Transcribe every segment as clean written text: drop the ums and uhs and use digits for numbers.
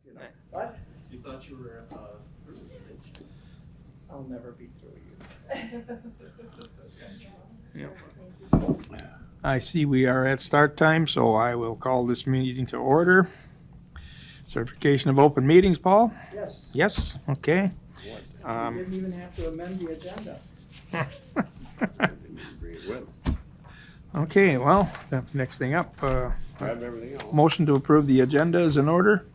you know. What? You thought you were through, didn't you? I'll never be through you. That's kind of true. I see we are at start time, so I will call this meeting to order. Certification of open meetings, Paul? Yes. Yes, okay. You didn't even have to amend the agenda. Okay, well, the next thing up, I have everything else. motion to approve the agenda is in order.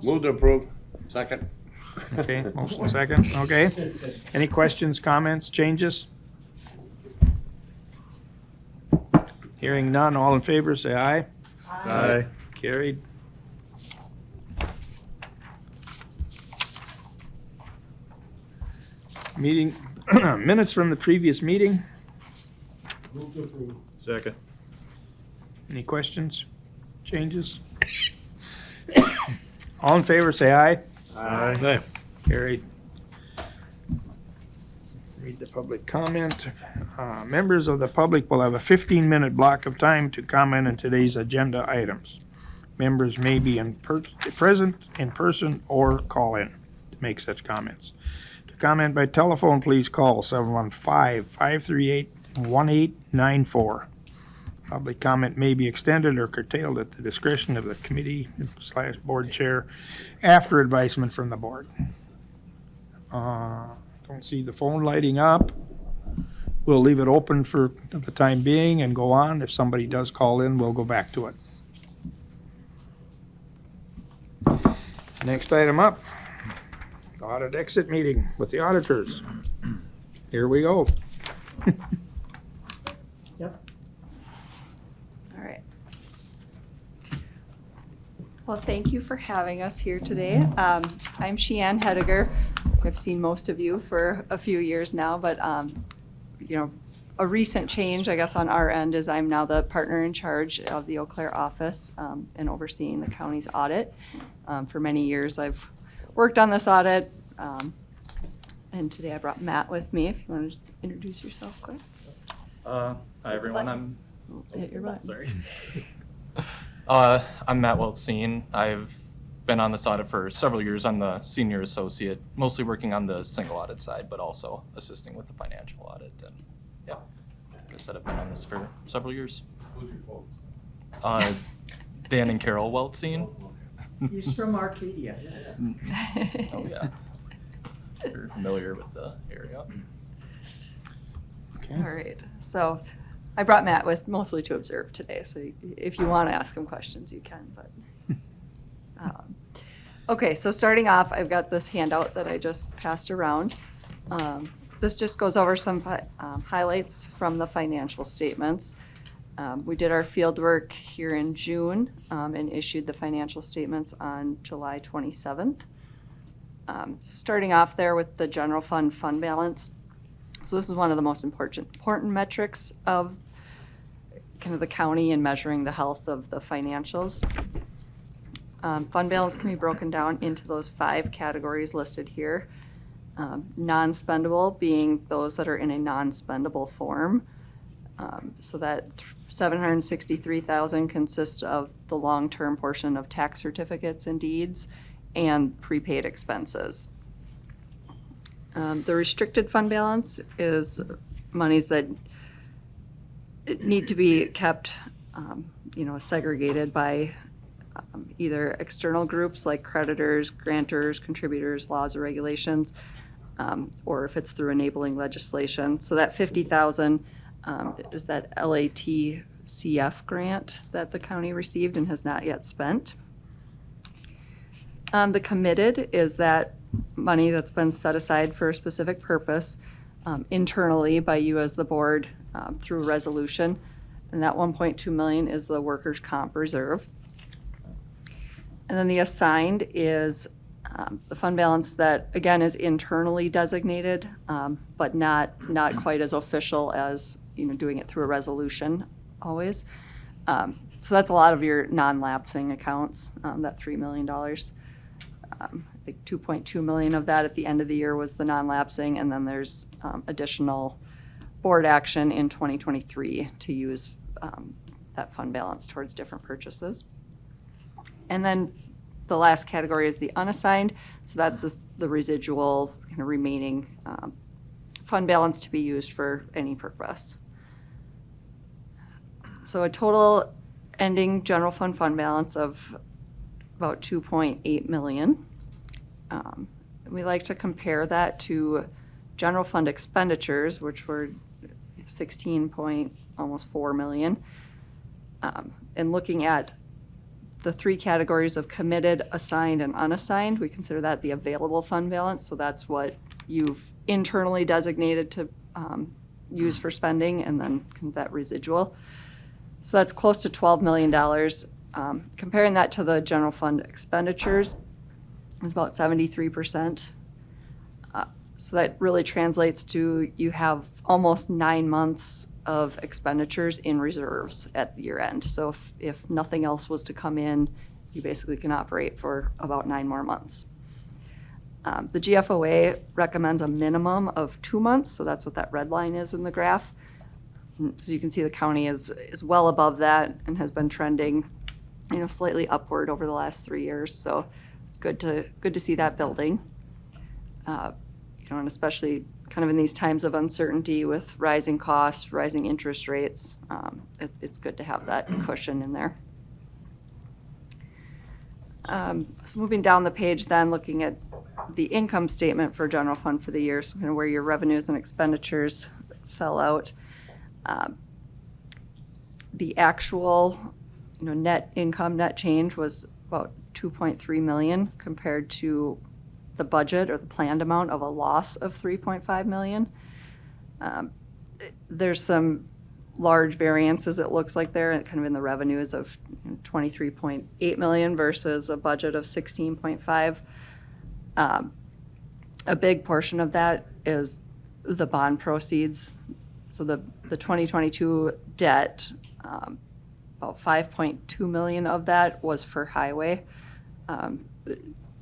Move to approve. Second. Okay, motion second, okay. Any questions, comments, changes? Hearing none, all in favor, say aye. Aye. Carried. Meeting, minutes from the previous meeting. Move to approve. Second. Any questions, changes? All in favor, say aye. Aye. Carried. Read the public comment. Members of the public will have a 15-minute block of time to comment on today's agenda items. Members may be present in person or call in to make such comments. To comment by telephone, please call 715-538-1894. Public comment may be extended or curtailed at the discretion of the committee/board chair after advisement from the board. Don't see the phone lighting up. We'll leave it open for the time being and go on. If somebody does call in, we'll go back to it. Next item up, audit exit meeting with the auditors. Here we go. Yep. All right. Well, thank you for having us here today. I'm Sheann Hediger. I've seen most of you for a few years now, but you know, a recent change, I guess, on our end is I'm now the partner in charge of the Eau Claire office and overseeing the county's audit. For many years, I've worked on this audit, and today I brought Matt with me. If you want to just introduce yourself quick. Hi, everyone. I'm Hit your button. sorry. I'm Matt Weltzine. I've been on this audit for several years. I'm the senior associate, mostly working on the single audit side, but also assisting with the financial audit. And yeah, like I said, I've been on this for several years. Who's your folks? Dan and Carol Weltzine. He's from Arcadia, yes. Oh yeah, you're familiar with the area. Okay. All right, so I brought Matt with mostly to observe today, so if you want to ask him questions, you can, but. Okay, so starting off, I've got this handout that I just passed around. This just goes over some highlights from the financial statements. We did our field work here in June and issued the financial statements on July 27th. Starting off there with the general fund balance. So this is one of the most important metrics of kind of the county in measuring the health of the financials. Fund balance can be broken down into those 5 categories listed here. Non-spendable being those that are in a non-spendable form. So that $763,000 consists of the long-term portion of tax certificates and deeds and prepaid expenses. The restricted fund balance is monies that need to be kept, segregated by either external groups like creditors, grantors, contributors, laws or regulations, or if it's through enabling legislation. So that $50,000 is that LATCF grant that the county received and has not yet spent. The committed is that money that's been set aside for a specific purpose internally by you as the board through resolution. And that $1.2 million is the workers' comp reserve. And then the assigned is the fund balance that, again, is internally designated, but not quite as official as, doing it through a resolution always. So that's a lot of your non-lapsing accounts, that $3 million. I think $2.2 million of that at the end of the year was the non-lapsing, and then there's additional board action in 2023 to use that fund balance towards different purchases. And then The last category is the unassigned, so that's the residual kind of remaining fund balance to be used for any purpose. So a total ending general fund balance of about 2.8 million. We like to compare that to general fund expenditures, which were 16.4 million. And looking at the three categories of committed, assigned, and unassigned, we consider that the available fund balance. So that's what you've internally designated to use for spending, and then that residual. So that's close to $12 million. Comparing that to the general fund expenditures, it's about 73%. So that really translates to you have almost 9 months of expenditures in reserves at year end. So if nothing else was to come in, you basically can operate for about 9 more months. The GFOA recommends a minimum of 2 months, so that's what that red line is in the graph. So you can see the county is well above that and has been trending, slightly upward over the last 3 years. So it's good to see that building. And especially kind of in these times of uncertainty with rising costs, rising interest rates, it's good to have that cushion in there. So moving down the page then, looking at the income statement for general fund for the year, so kind of where your revenues and expenditures fell out. The actual, net income, net change was about 2.3 million compared to the budget or the planned amount of a loss of 3.5 million. There's some large variances, it looks like there, kind of in the revenues of 23.8 million versus a budget of 16.5. A big portion of that is the bond proceeds. So the 2022 debt, about 5.2 million of that was for highway.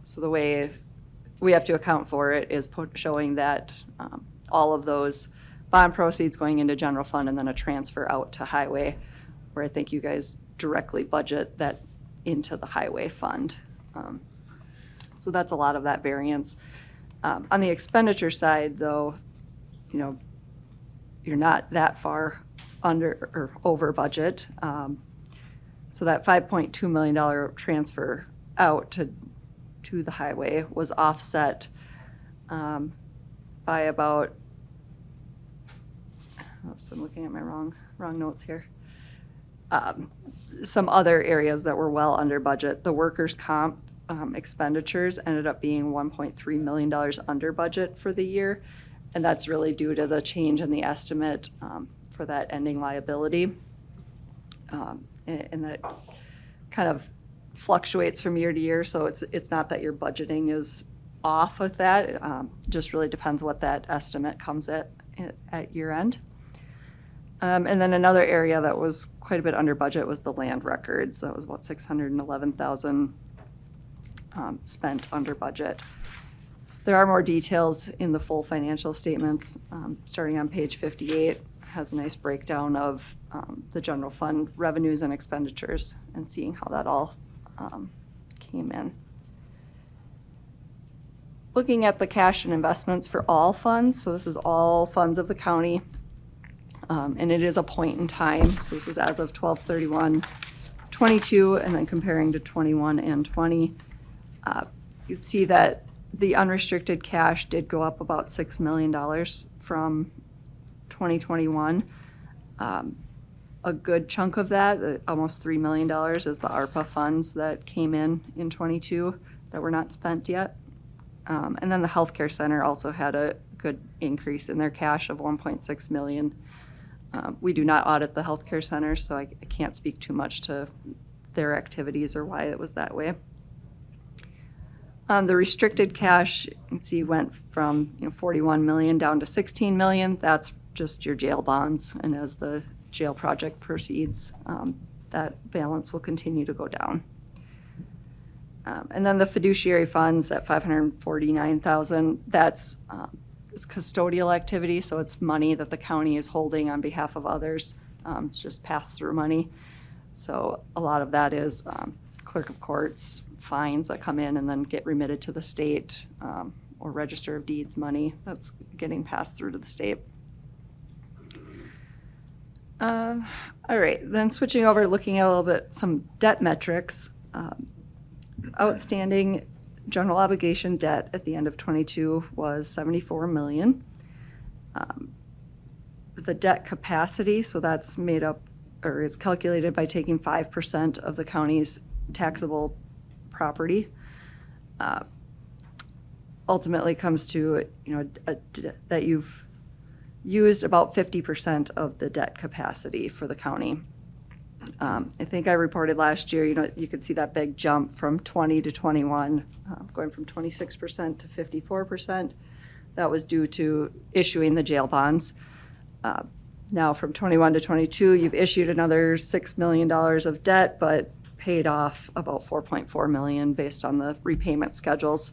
So the way we have to account for it is showing that all of those bond proceeds going into general fund and then a transfer out to highway, where I think you guys directly budget that into the highway fund. So that's a lot of that variance. On the expenditure side, though, you're not that far under or over budget. So that $5.2 million transfer out to the highway was offset by about, oops, I'm looking at my wrong notes here. Some other areas that were well under budget. The workers' comp expenditures ended up being $1.3 million under budget for the year, and that's really due to the change in the estimate for that ending liability. And that kind of fluctuates from year to year, so it's not that your budgeting is off with that. Just really depends what that estimate comes at year end. And then another area that was quite a bit under budget was the land records. That was about 611,000 spent under budget. There are more details in the full financial statements. Starting on page 58, has a nice breakdown of the general fund revenues and expenditures and seeing how that all came in. Looking at the cash and investments for all funds, so this is all funds of the county, and it is a point in time. So this is as of 12/31/22, and then comparing to 21 and 20. You see that the unrestricted cash did go up about $6 million from 2021. A good chunk of that, almost $3 million, is the ARPA funds that came in 22 that were not spent yet. And then the healthcare center also had a good increase in their cash of 1.6 million. We do not audit the healthcare center, so I can't speak too much to their activities or why it was that way. The restricted cash, you can see, went from 41 million down to 16 million. That's just your jail bonds, and as the jail project proceeds, that balance will continue to go down. And then the fiduciary funds, that 549,000, that's it's custodial activity, so it's money that the county is holding on behalf of others. It's just pass-through money. So a lot of that is clerk of courts, fines that come in and then get remitted to the state, or register of deeds money that's getting passed through to the state. All right, then switching over, looking at a little bit, some debt metrics. Outstanding general obligation debt at the end of '22 was $74 million. The debt capacity, so that's made up, or is calculated by taking 5% of the county's taxable property, ultimately comes to, that you've used about 50% of the debt capacity for the county. I think I reported last year, you could see that big jump from 20 to 21, going from 26% to 54%. That was due to issuing the jail bonds. Now from 21 to 22, you've issued another $6 million of debt, but paid off about $4.4 million based on the repayment schedules.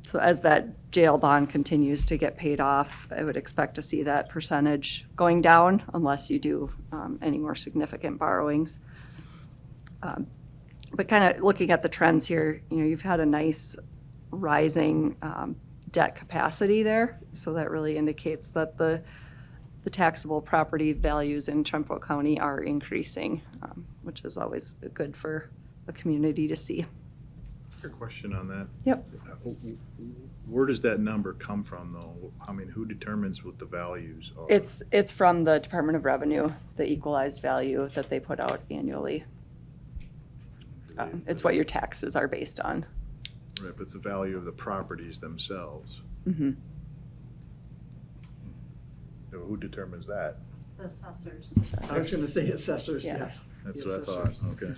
So as that jail bond continues to get paid off, I would expect to see that percentage going down unless you do any more significant borrowings. But kind of looking at the trends here, you've had a nice rising debt capacity there. So that really indicates that the taxable property values in Trempealeau County are increasing, which is always good for a community to see. A question on that. Yep. Where does that number come from, though? I mean, who determines what the values are? It's from the Department of Revenue, the equalized value that they put out annually. It's what your taxes are based on. Right, but it's the value of the properties themselves. Mm-hmm. So who determines that? The assessors. I was gonna say assessors, Yeah. yes. That's The what I thought, assessors. okay.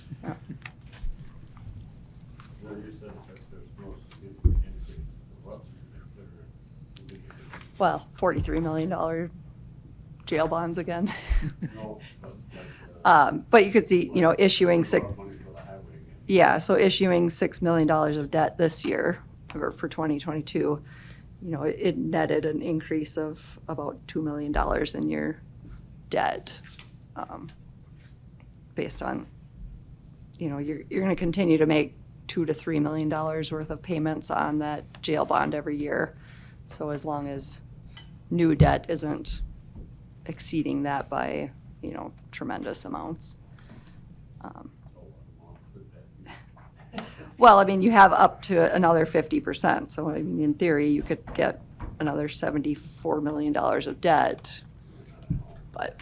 Well, you said that there's no significant increase. What do you consider significant? Well, $43 million jail bonds again. No, but like, But you could see, issuing a six, lot of money for the highway again. yeah, so issuing $6 million of debt this year, or for 2022, it netted an increase of about $2 million in your debt, based on, you're going to continue to make $2 to $3 million worth of payments on that jail bond every year. So as long as new debt isn't exceeding that by, tremendous amounts. So what amount could that be? Well, I mean, you have up to another 50%. So I mean, in theory, you could get another $74 million of debt. But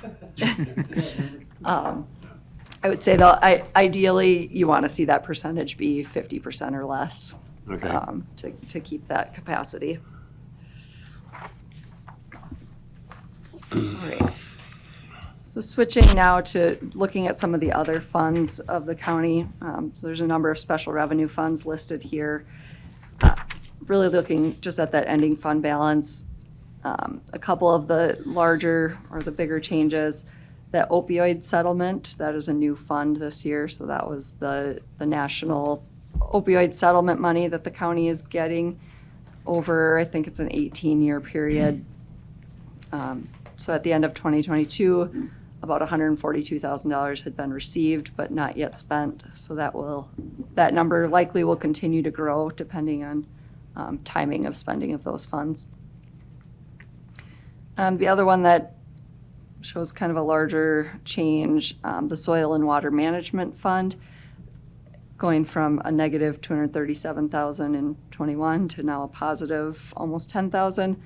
I would say though, ideally, you want to see that percentage be 50% or less. Okay. To keep that capacity. All right. So switching now to looking at some of the other funds of the county. So there's a number of special revenue funds listed here. Really looking just at that ending fund balance. A couple of the larger or the bigger changes. The opioid settlement, that is a new fund this year. So that was the national opioid settlement money that the county is getting over, I think it's an 18-year period. So at the end of 2022, about $142,000 had been received, but not yet spent. So that number likely will continue to grow depending on timing of spending of those funds. The other one that shows kind of a larger change, the Soil and Water Management Fund, going from a negative $237,000 in '21 to now a positive almost $10,000.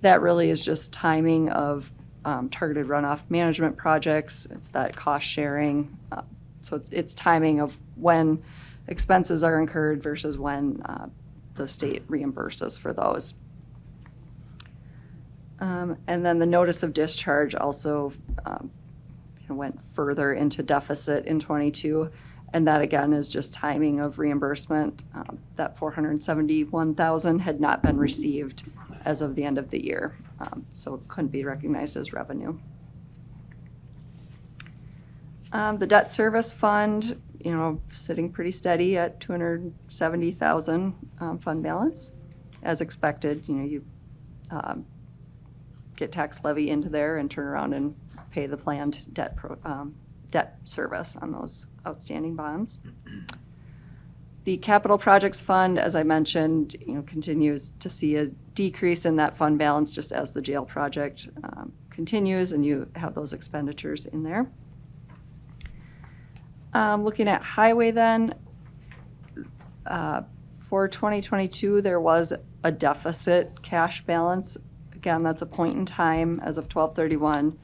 That really is just timing of targeted runoff management projects. It's that cost sharing. So it's timing of when expenses are incurred versus when the state reimburses for those. And then the notice of discharge also went further into deficit in '22. And that again is just timing of reimbursement. That $471,000 had not been received as of the end of the year. So it couldn't be recognized as revenue. The debt service fund, sitting pretty steady at $270,000 fund balance. As expected, you get tax levy into there and turn around and pay the planned debt service on those outstanding bonds. The capital projects fund, as I mentioned, continues to see a decrease in that fund balance just as the jail project continues and you have those expenditures in there. Looking at highway then, for 2022, there was a deficit cash balance. Again, that's a point in time as of 12/31.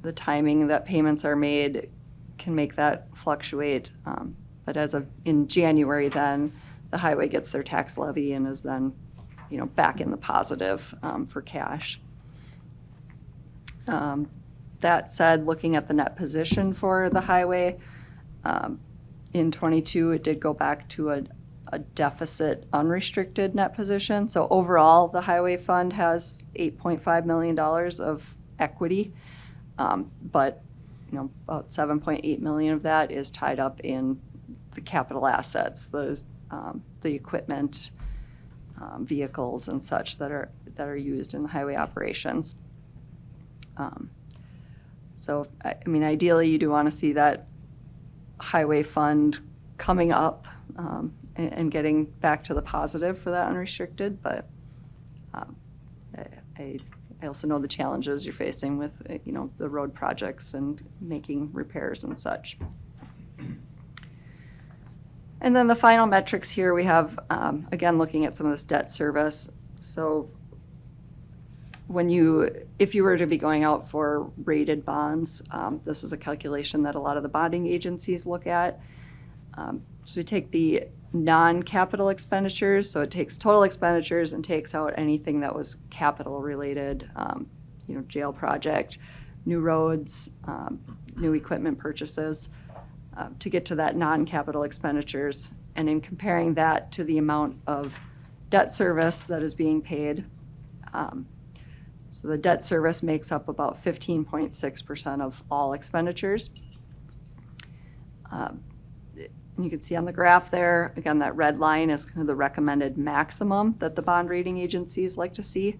The timing that payments are made can make that fluctuate. But as of in January, then the highway gets their tax levy and is then, back in the positive for cash. That said, looking at the net position for the highway, in 22, it did go back to a deficit unrestricted net position. So overall, the highway fund has $8.5 million of equity, but about 7.8 million of that is tied up in the capital assets, the equipment, vehicles and such that are used in the highway operations. So, ideally, you do want to see that highway fund coming up and getting back to the positive for that unrestricted, but I also know the challenges you're facing with, the road projects and making repairs and such. And then the final metrics here we have, again, looking at some of this debt service. So if you were to be going out for rated bonds, this is a calculation that a lot of the bonding agencies look at. So we take the non-capital expenditures, so it takes total expenditures and takes out anything that was capital related, jail project, new roads, new equipment purchases, to get to that non-capital expenditures. And in comparing that to the amount of debt service that is being paid, so the debt service makes up about 15.6% of all expenditures. And you can see on the graph there, again, that red line is kind of the recommended maximum that the bond rating agencies like to see.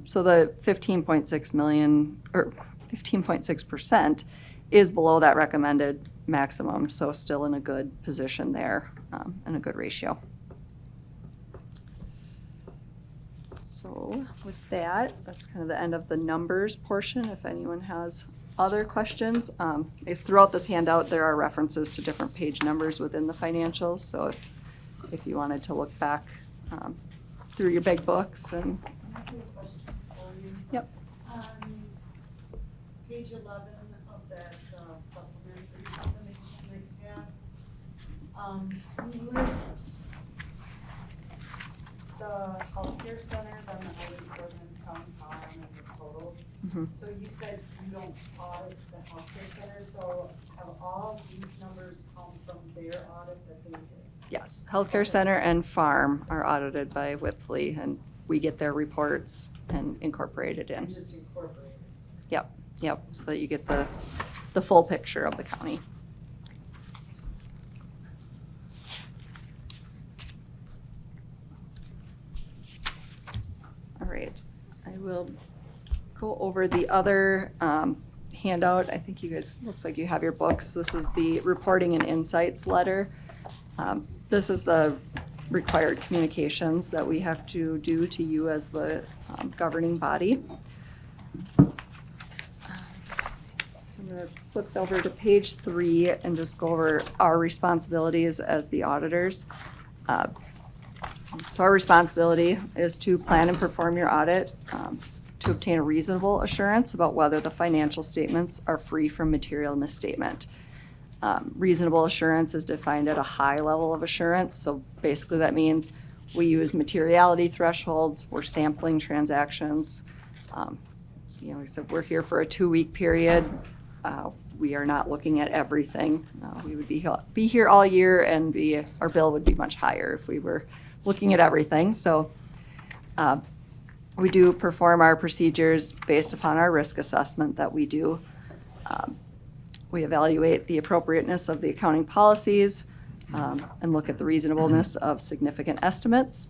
So the 15.6 million or 15.6% is below that recommended maximum, so still in a good position there and a good ratio. So with that, that's kind of the end of the numbers portion. If anyone has other questions, throughout this handout there are references to different page numbers within the financials. So if you wanted to look back through your big books and. I have a question for you. Yep. Page 11 of that supplementary information that you have, you list the healthcare center, then the highway department, county farm, and the totals. Mhm. So you said you don't audit the healthcare center, so have all these numbers come from their audit that they did? Yes, healthcare center and farm are audited by Whipfly, and we get their reports and incorporate it in. Just incorporated. Yep, so that you get the full picture of the county. All right, I will go over the other handout. I think you guys, looks like you have your books. This is the reporting and insights letter. This is the required communications that we have to do to you as the governing body. So I'm going to flip over to page 3 and just go over our responsibilities as the auditors. So our responsibility is to plan and perform your audit, to obtain a reasonable assurance about whether the financial statements are free from material misstatement. Reasonable assurance is defined at a high level of assurance. So basically that means we use materiality thresholds, we're sampling transactions. Like I said, we're here for a 2-week period. We are not looking at everything. We would be here all year and our bill would be much higher if we were looking at everything. So we do perform our procedures based upon our risk assessment that we do. We evaluate the appropriateness of the accounting policies and look at the reasonableness of significant estimates.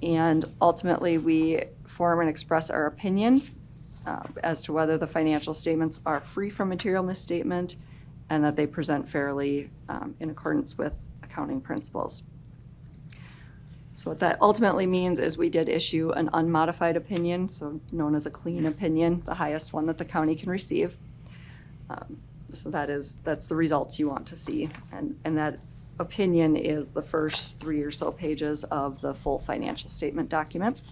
And ultimately, we form and express our opinion as to whether the financial statements are free from material misstatement and that they present fairly in accordance with accounting principles. So what that ultimately means is we did issue an unmodified opinion, so known as a clean opinion, the highest one that the county can receive. So that's the results you want to see. And that opinion is the first 3 or so pages of the full financial statement document.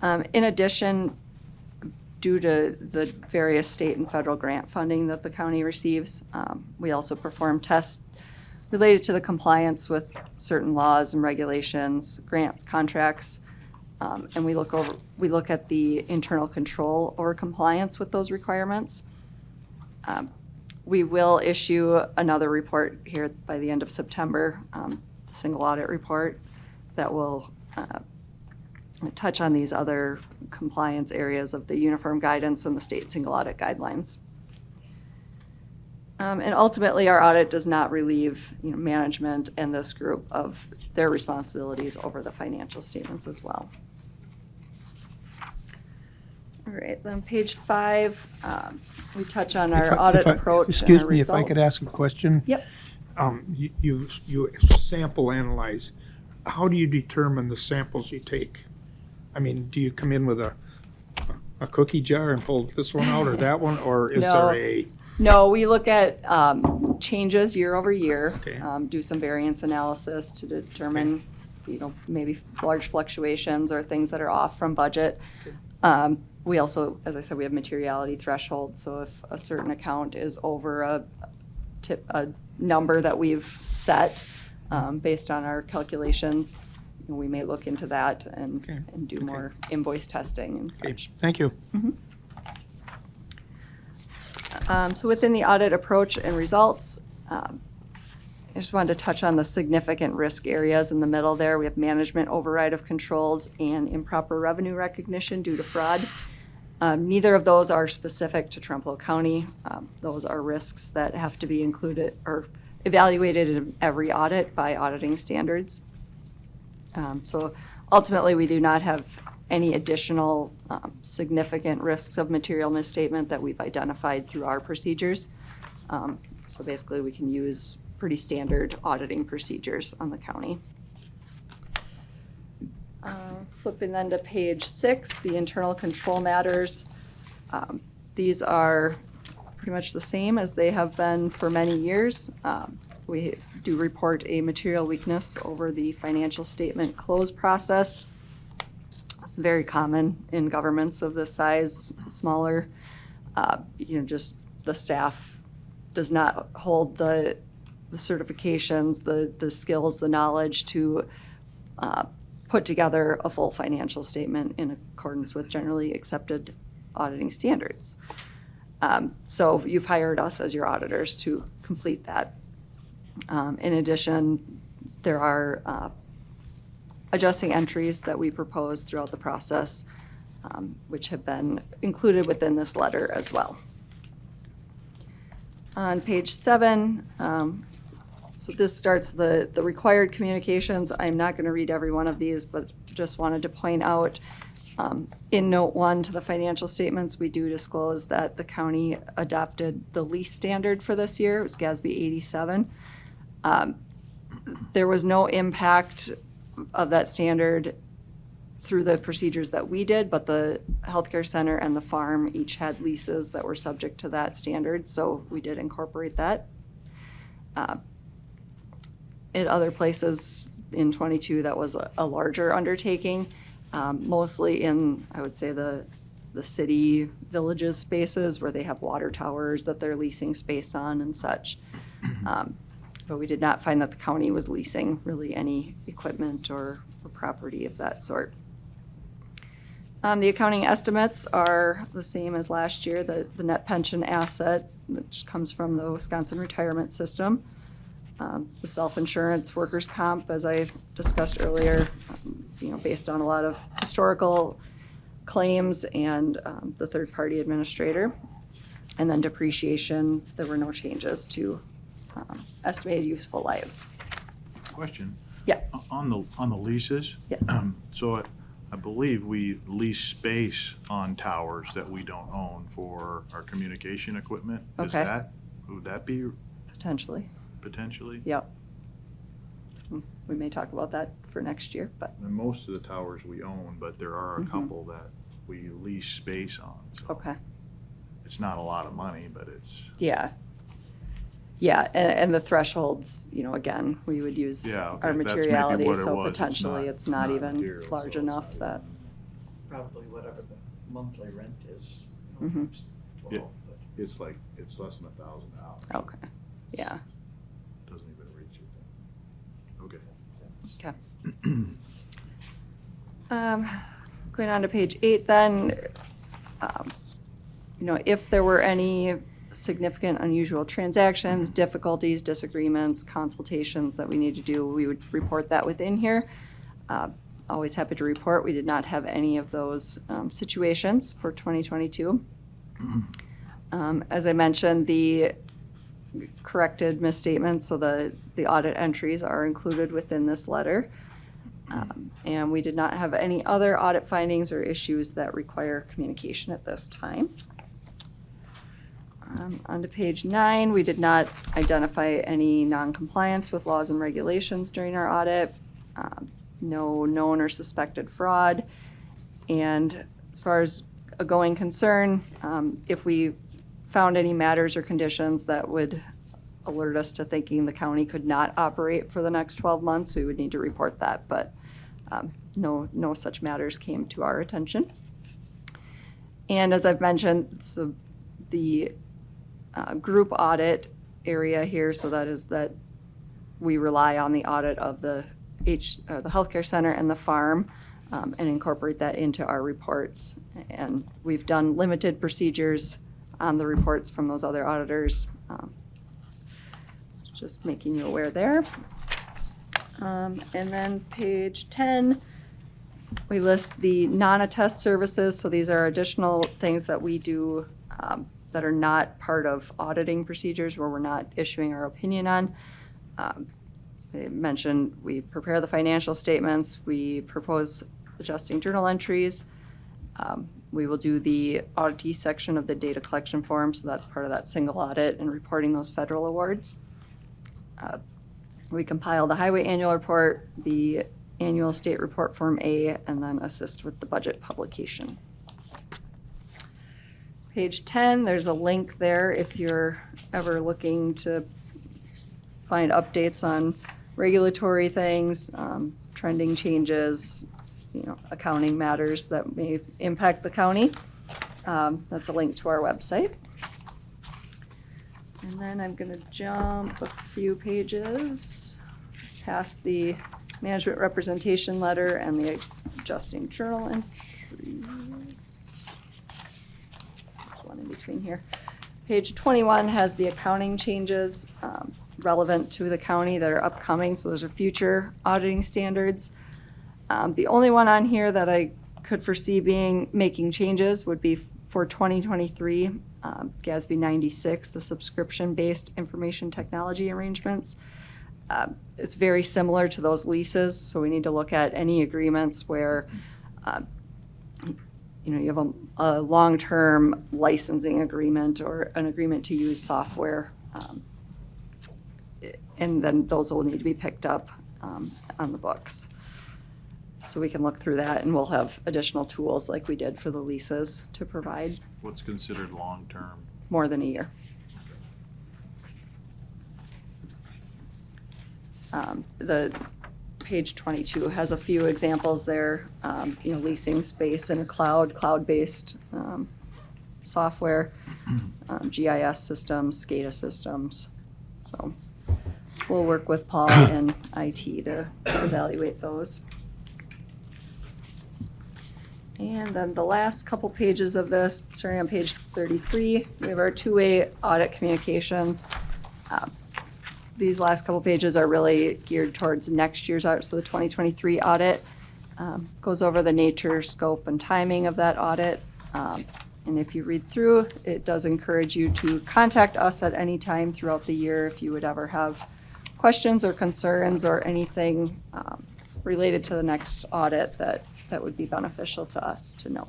In addition, due to the various state and federal grant funding that the county receives, we also perform tests related to the compliance with certain laws and regulations, grants, contracts, and we look at the internal control over compliance with those requirements. We will issue another report here by the end of September, the single audit report that will touch on these other compliance areas of the uniform guidance and the state single audit guidelines. And ultimately, our audit does not relieve management and this group of their responsibilities over the financial statements as well. All right, then page 5, we touch on our audit approach and Excuse our me, if I could results. ask a question? Yep. You sample analyze. How do you determine the samples you take? I mean, do you come in with a cookie jar and pull this one out or that one, or is No. there a? No, we look at changes year over year, Okay. do some variance analysis to determine, maybe large fluctuations or things that are off from budget. We also, as I said, we have materiality thresholds, so if a certain account is over a number that we've set based on our calculations, we may look into that and Okay. do Okay. more invoice testing and Okay, such. thank you. So within the audit approach and results, I just wanted to touch on the significant risk areas in the middle there. We have management override of controls and improper revenue recognition due to fraud. Neither of those are specific to Trempealeau County. Those are risks that have to be included or evaluated in every audit by auditing standards. So ultimately, we do not have any additional significant risks of material misstatement that we've identified through our procedures. So basically, we can use pretty standard auditing procedures on the county. Flipping then to page 6, the internal control matters. These are pretty much the same as they have been for many years. We do report a material weakness over the financial statement close process. It's very common in governments of this size, smaller. Just the staff does not hold the certifications, the skills, the knowledge to put together a full financial statement in accordance with generally accepted auditing standards. So you've hired us as your auditors to complete that. In addition, there are adjusting entries that we propose throughout the process, which have been included within this letter as well. On page 7, so this starts the required communications. I'm not going to read every one of these, but just wanted to point out in note 1 to the financial statements, we do disclose that the county adopted the lease standard for this year. It was GASB 87. There was no impact of that standard through the procedures that we did, but the healthcare center and the farm each had leases that were subject to that standard, so we did incorporate that. In other places in 22, that was a larger undertaking, mostly in, I would say, the city villages spaces where they have water towers that they're leasing space on and such. But we did not find that the county was leasing really any equipment or property of that sort. The accounting estimates are the same as last year. The net pension asset, which comes from the Wisconsin retirement system. The self-insurance workers' comp, as I discussed earlier, based on a lot of historical claims and the third-party administrator. And then depreciation, there were no changes to estimated useful lives. Question. Yeah. On the leases? Yes. So I believe we lease space on towers that we don't own for our communication equipment. Okay. Would that be, Potentially. potentially? Yep. So we may talk about that for next year, but, And most of the towers we own, but there are a Mhm. couple that we lease space on. So okay. it's not a lot of money, but it's, Yeah. Yeah, and the thresholds, you know, again, we would use yeah, okay, our that's maybe materiality, what it so was. potentially it's not even material, large so it's enough not that, even- Probably whatever the monthly rent is, you know, Mhm. times Yeah. 12, but It's like, it's less than $1,000. okay, yeah, Doesn't even reach it. Okay. that's- okay. Going on to page 8 then, you know, if there were any significant unusual transactions, difficulties, disagreements, consultations that we need to do, we would report that within here. Always happy to report, we did not have any of those situations for 2022. As I mentioned, the corrected misstatements, so the audit entries are included within this letter. And we did not have any other audit findings or issues that require communication at this time. On to page 9, we did not identify any non-compliance with laws and regulations during our audit. No known or suspected fraud. And as far as a going concern, if we found any matters or conditions that would alert us to thinking the county could not operate for the next 12 months, we would need to report that, but no such matters came to our attention. And as I've mentioned, so the group audit area here, so that is that we rely on the audit of the healthcare center and the farm, and incorporate that into our reports. And we've done limited procedures on the reports from those other auditors. Just making you aware there. And then page 10, we list the non-attest services. So these are additional things that we do that are not part of auditing procedures, where we're not issuing our opinion on. As I mentioned, we prepare the financial statements, we propose adjusting journal entries. We will do the auditee section of the data collection form, so that's part of that single audit and reporting those federal awards. We compile the highway annual report, the annual state report Form A, and then assist with the budget publication. Page 10, there's a link there if you're ever looking to find updates on regulatory things, trending changes, you know, accounting matters that may impact the county. That's a link to our website. And then I'm gonna jump a few pages past the management representation letter and the adjusting journal entries. There's one in between here. Page 21 has the accounting changes relevant to the county that are upcoming, so those are future auditing standards. The only one on here that I could foresee making changes would be for 2023, GASB 96, the subscription-based information technology arrangements. It's very similar to those leases, so we need to look at any agreements where you know, you have a long-term licensing agreement or an agreement to use software, and then those will need to be picked up on the books. So we can look through that, and we'll have additional tools like we did for the leases to provide What's considered long-term? more than a year. The page 22 has a few examples there, you know, leasing space in a cloud-based software, GIS systems, SCADA systems. So we'll work with Paul and IT to evaluate those. And then the last couple pages of this, starting on page 33, we have our two-way audit communications. These last couple pages are really geared towards next year's audit, so the 2023 audit goes over the nature, scope, and timing of that audit. And if you read through, it does encourage you to contact us at any time throughout the year if you would ever have questions or concerns or anything related to the next audit that would be beneficial to us to know.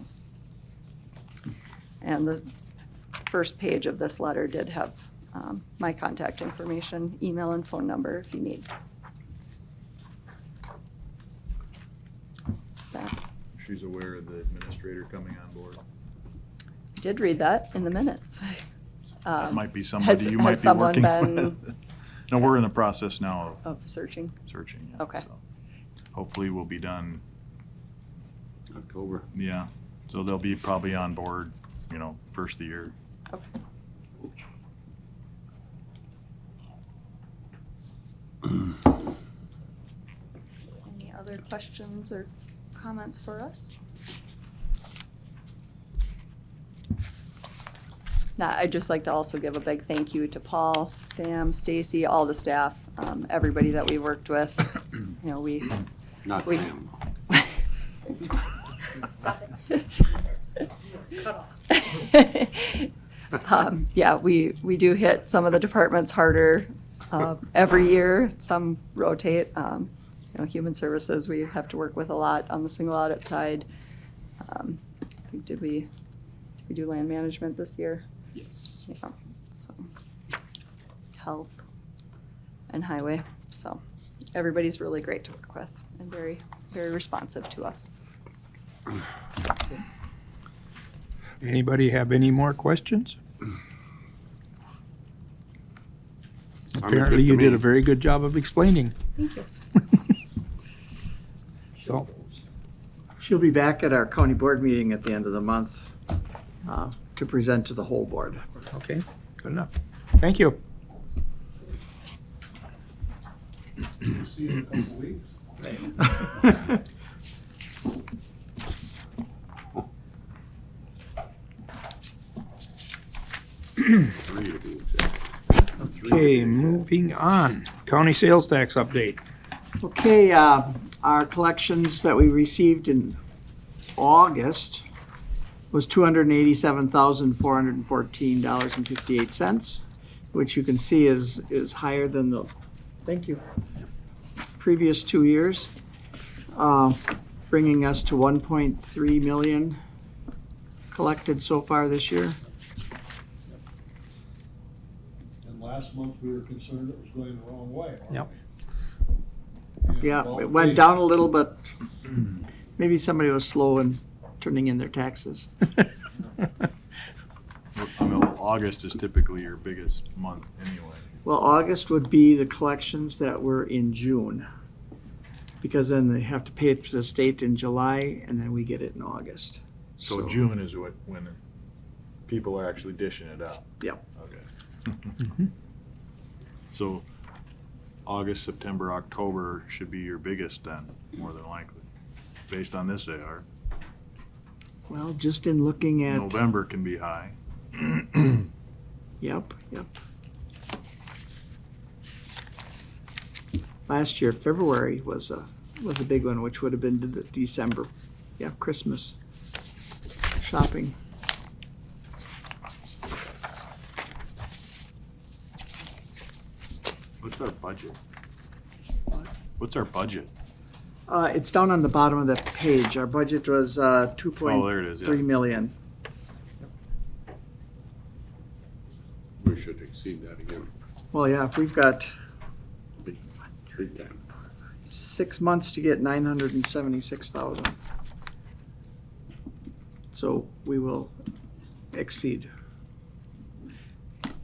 And the first page of this letter did have my contact information, email and phone number if you need. That- She's aware of the administrator coming on board. Did read that in the minutes. That might be has- somebody you might has be someone working been- with. No, we're in the process now of Of searching. searching. Yeah, Okay. so hopefully we'll be done, October. yeah. So they'll be probably on board, first of the year. Okay. Any other questions or comments for us? Now, I'd just like to also give a big thank you to Paul, Sam, Stacy, all the staff, everybody that we worked with. Not We- Sam. Stop it. Cut off. Yeah, we do hit some of the departments harder every year. Some rotate. Human services, we have to work with a lot on the single audit side. I think, did we do land management this year? Yes. Yeah, so, health and highway. So everybody's really great to work with and very, very responsive to us. Anybody have any more questions? Apparently you did a very good job of explaining. Thank you. So, She'll be back at our county board meeting at the end of the month to present to the whole board. okay, good enough. Thank you. See you in a couple weeks. Three to be exact. Okay, moving on. County sales tax update. Okay, our collections that we received in August was $287,414.58, which you can see is higher than the, thank you, previous 2 years, bringing us to 1.3 million collected so far this year. And last month, we were concerned it was going the wrong way. weren't Yep. we? And Yeah, well, it went down a little, but maybe somebody was slow in turning in their taxes. August is typically your biggest month anyway. Well, August would be the collections that were in June, because then they have to pay it to the state in July, and then we get it in August. So June is when people are actually dishing it out. Yep. Okay. So August, September, October should be your biggest then, more than likely, based on this AR. Well, just in looking at, November can be high. yep. Last year, February was a big one, which would have been the December, yeah, Christmas shopping. What's our budget? What's our budget? It's down on the bottom of the page. Our budget was Oh, there it is, 2.3 yeah. million. We should exceed that again, Well, yeah, if we've got big time. 6 months to get 976,000. So we will exceed.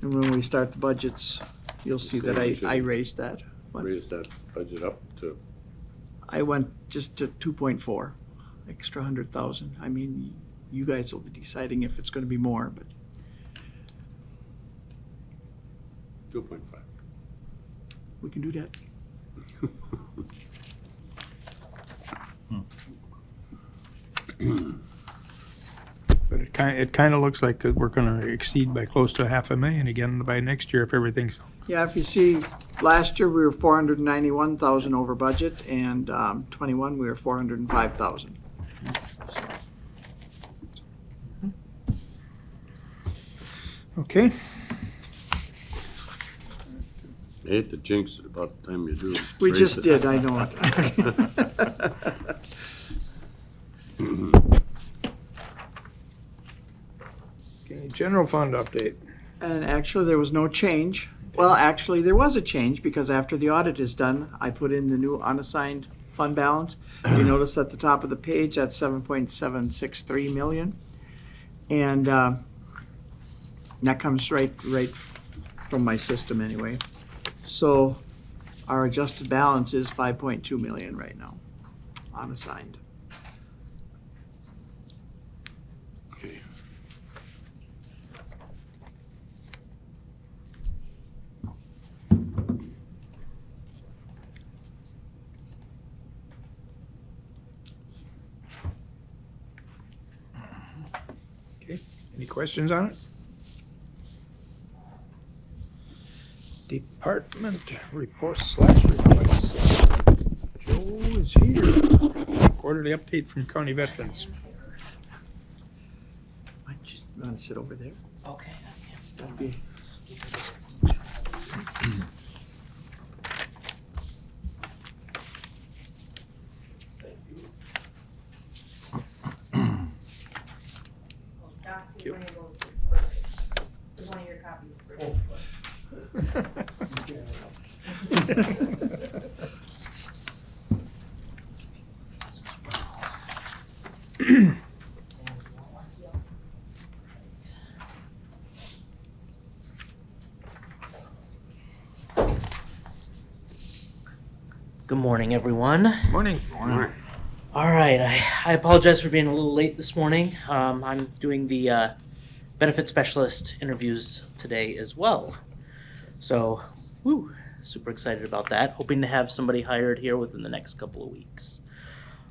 And when we start the budgets, you'll see that I raised that. What? Raise that budget up to, I went just to 2.4, extra 100,000. I mean, you guys will be deciding if it's gonna be more, but 2.5. we can do that. But it kind of looks like we're gonna exceed by close to 500,000 again by next year if everything's, Yeah, if you see, last year we were 491,000 over budget, and 21 we were 405,000. okay. I hate to jinx it about the time you do. We raise just it. did, I know it. Okay, general fund update. And actually, there was no change. Well, actually, there was a change because after the audit is done, I put in the new unassigned fund balance. You notice at the top of the page, that's 7.763 million. And that comes right from my system anyway. So our adjusted balance is 5.2 million right now, unassigned. Okay. Any questions on it? Department reports / requests. Joe is here. Quarterly update from county veterans. I just want to sit over there. Okay. That'd be. Thank you. There's one of your copies. Good morning, everyone. Morning. All right, I apologize for being a little late this morning. I'm doing the benefit specialist interviews today as well. So, super excited about that. Hoping to have somebody hired here within the next couple of weeks.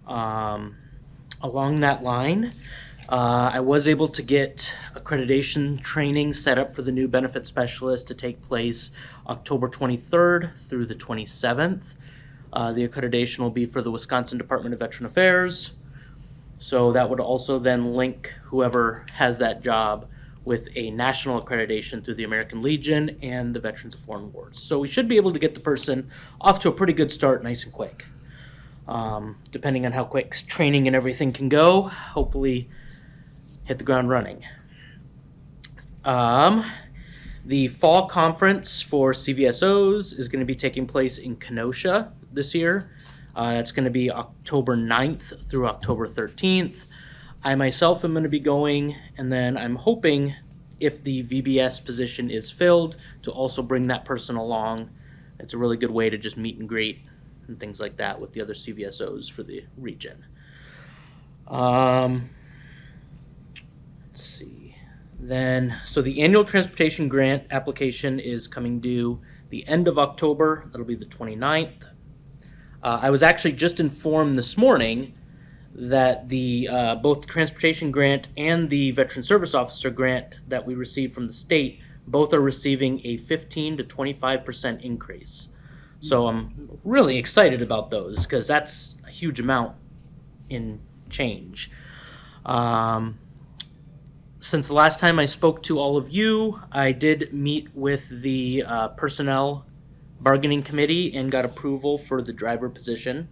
Along that line, I was able to get accreditation training set up for the new benefit specialist to take place October 23rd through the 27th. The accreditation will be for the Wisconsin Department of Veteran Affairs. So that would also then link whoever has that job with a national accreditation through the American Legion and the Veterans of Foreign Wars. So we should be able to get the person off to a pretty good start nice and quick. Depending on how quick training and everything can go, hopefully hit the ground running. The fall conference for CVSOs is going to be taking place in Kenosha this year. It's going to be October 9th through October 13th. I myself am going to be going, and then I'm hoping if the VBS position is filled to also bring that person along. It's a really good way to just meet and greet and things like that with the other CVSOs for the region. Let's see. Then, so the annual transportation grant application is coming due the end of October. That'll be the 29th. I was actually just informed this morning that the both the transportation grant and the veteran service officer grant that we received from the state both are receiving a 15 to 25% increase. So I'm really excited about those because that's a huge amount in change. Since the last time I spoke to all of you, I did meet with the personnel bargaining committee and got approval for the driver position.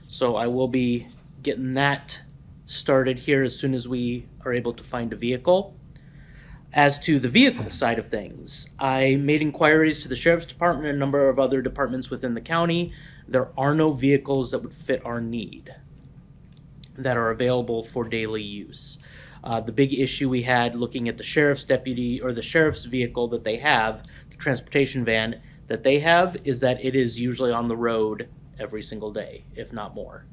So I will be getting that started here as soon as we are able to find a vehicle. As to the vehicle side of things, I made inquiries to the sheriff's department and a number of other departments within the county. There are no vehicles that would fit our need that are available for daily use. The big issue we had looking at the sheriff's deputy or the sheriff's vehicle that they have, the transportation van that they have, is that it is usually on the road every single day, if not more.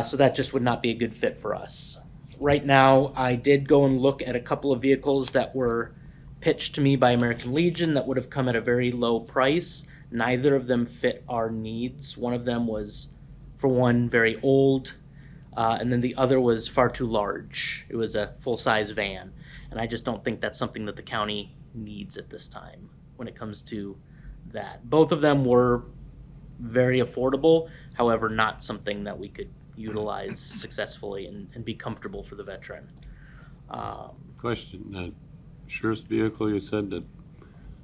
So that just would not be a good fit for us. Right now, I did go and look at a couple of vehicles that were pitched to me by American Legion that would have come at a very low price. Neither of them fit our needs. One of them was, for one, very old, and then the other was far too large. It was a full-size van, and I just don't think that's something that the county needs at this time when it comes to that. Both of them were very affordable, however, not something that we could utilize successfully and be comfortable for the veteran. Question, that sheriff's vehicle you said that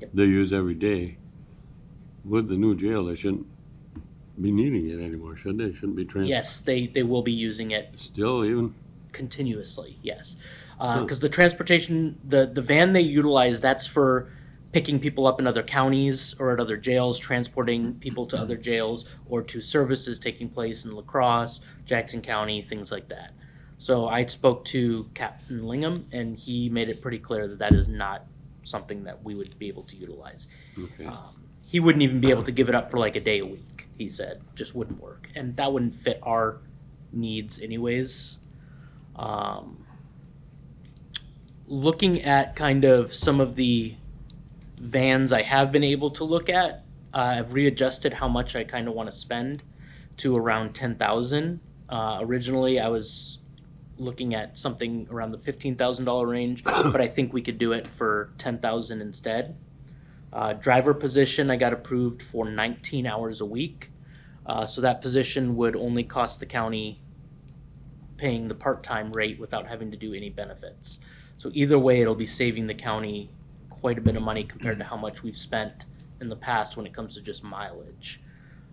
Yep. they use every day, with the new jail, they shouldn't be needing it anymore, should they? Shouldn't be Yes, they will be using it. Still even, continuously, yes. Because the transportation, the van they utilize, that's for picking people up in other counties or at other jails, transporting people to other jails, or to services taking place in La Crosse, Jackson County, things like that. So I spoke to Captain Lingham, and he made it pretty clear that that is not something that we would be able to utilize. Okay. He wouldn't even be able to give it up for like a day a week, he said. Just wouldn't work. And that wouldn't fit our needs anyways. Looking at kind of some of the vans I have been able to look at, I've readjusted how much I kind of want to spend to around 10,000. Originally, I was looking at something around the $15,000 range, but I think we could do it for 10,000 instead. Driver position, I got approved for 19 hours a week. So that position would only cost the county paying the part-time rate without having to do any benefits. So either way, it'll be saving the county quite a bit of money compared to how much we've spent in the past when it comes to just mileage.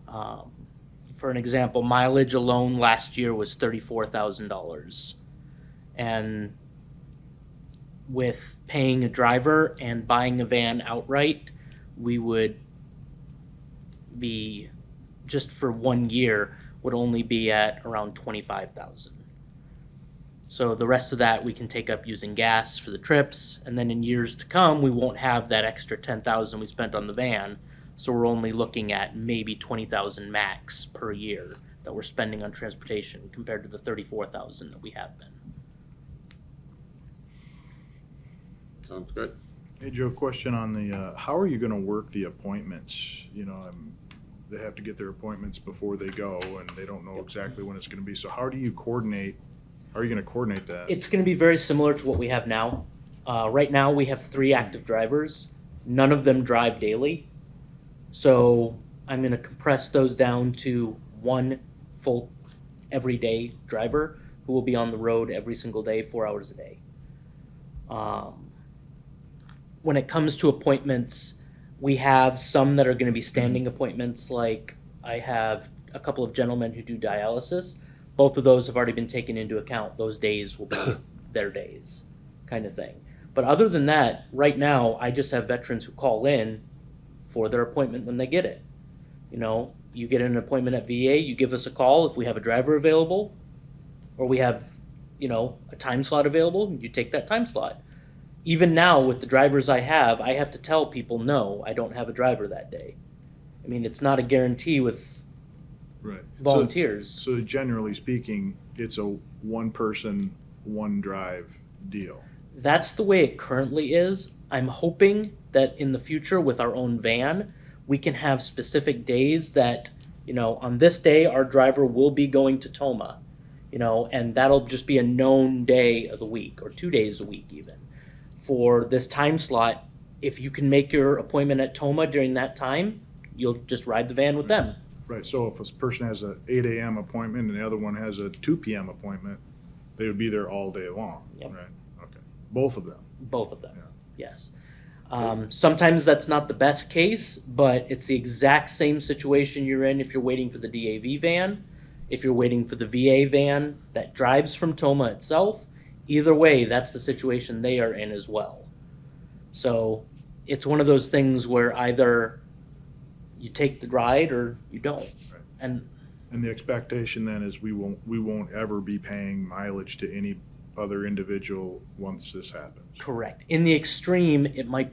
For an example, mileage alone last year was $34,000. And with paying a driver and buying a van outright, we would be, just for 1 year, would only be at around 25,000. So the rest of that we can take up using gas for the trips, and then in years to come, we won't have that extra 10,000 we spent on the van. So we're only looking at maybe 20,000 max per year that we're spending on transportation compared to the 34,000 that we have been. Sounds good. Hey, Joe, question on the, how are you gonna work the appointments? You know, they have to get their appointments before they go, and they don't know exactly when it's gonna be. So how do you coordinate, how are you gonna coordinate that? It's going to be very similar to what we have now. Right now, we have 3 active drivers. None of them drive daily. So I'm going to compress those down to 1 full everyday driver who will be on the road every single day, 4 hours a day. When it comes to appointments, we have some that are going to be standing appointments. Like I have a couple of gentlemen who do dialysis. Both of those have already been taken into account. Those days will be their days, kind of thing. But other than that, right now, I just have veterans who call in for their appointment when they get it. You know, you get an appointment at VA, you give us a call if we have a driver available, or we have, you know, a time slot available, you take that time slot. Even now, with the drivers I have to tell people, no, I don't have a driver that day. I mean, it's not a guarantee with Right. volunteers. So generally speaking, it's a one person, one drive deal. That's the way it currently is. I'm hoping that in the future with our own van, we can have specific days that, you know, on this day, our driver will be going to Toma, you know, and that'll just be a known day of the week or 2 days a week even. For this time slot, if you can make your appointment at Toma during that time, you'll just ride the van with them. Right, so if a person has a 8 a.m. appointment and the other one has a 2 p.m. appointment, they would be there all day long, Yep. right? Okay, both of them. Both of them, Yeah. yes. Sometimes that's not the best case, but it's the exact same situation you're in if you're waiting for the DAV van, if you're waiting for the VA van that drives from Toma itself. Either way, that's the situation they are in as well. So it's one of those things where either you take the ride or you don't. Right. And And the expectation then is we won't ever be paying mileage to any other individual once this happens. correct. In the extreme, it might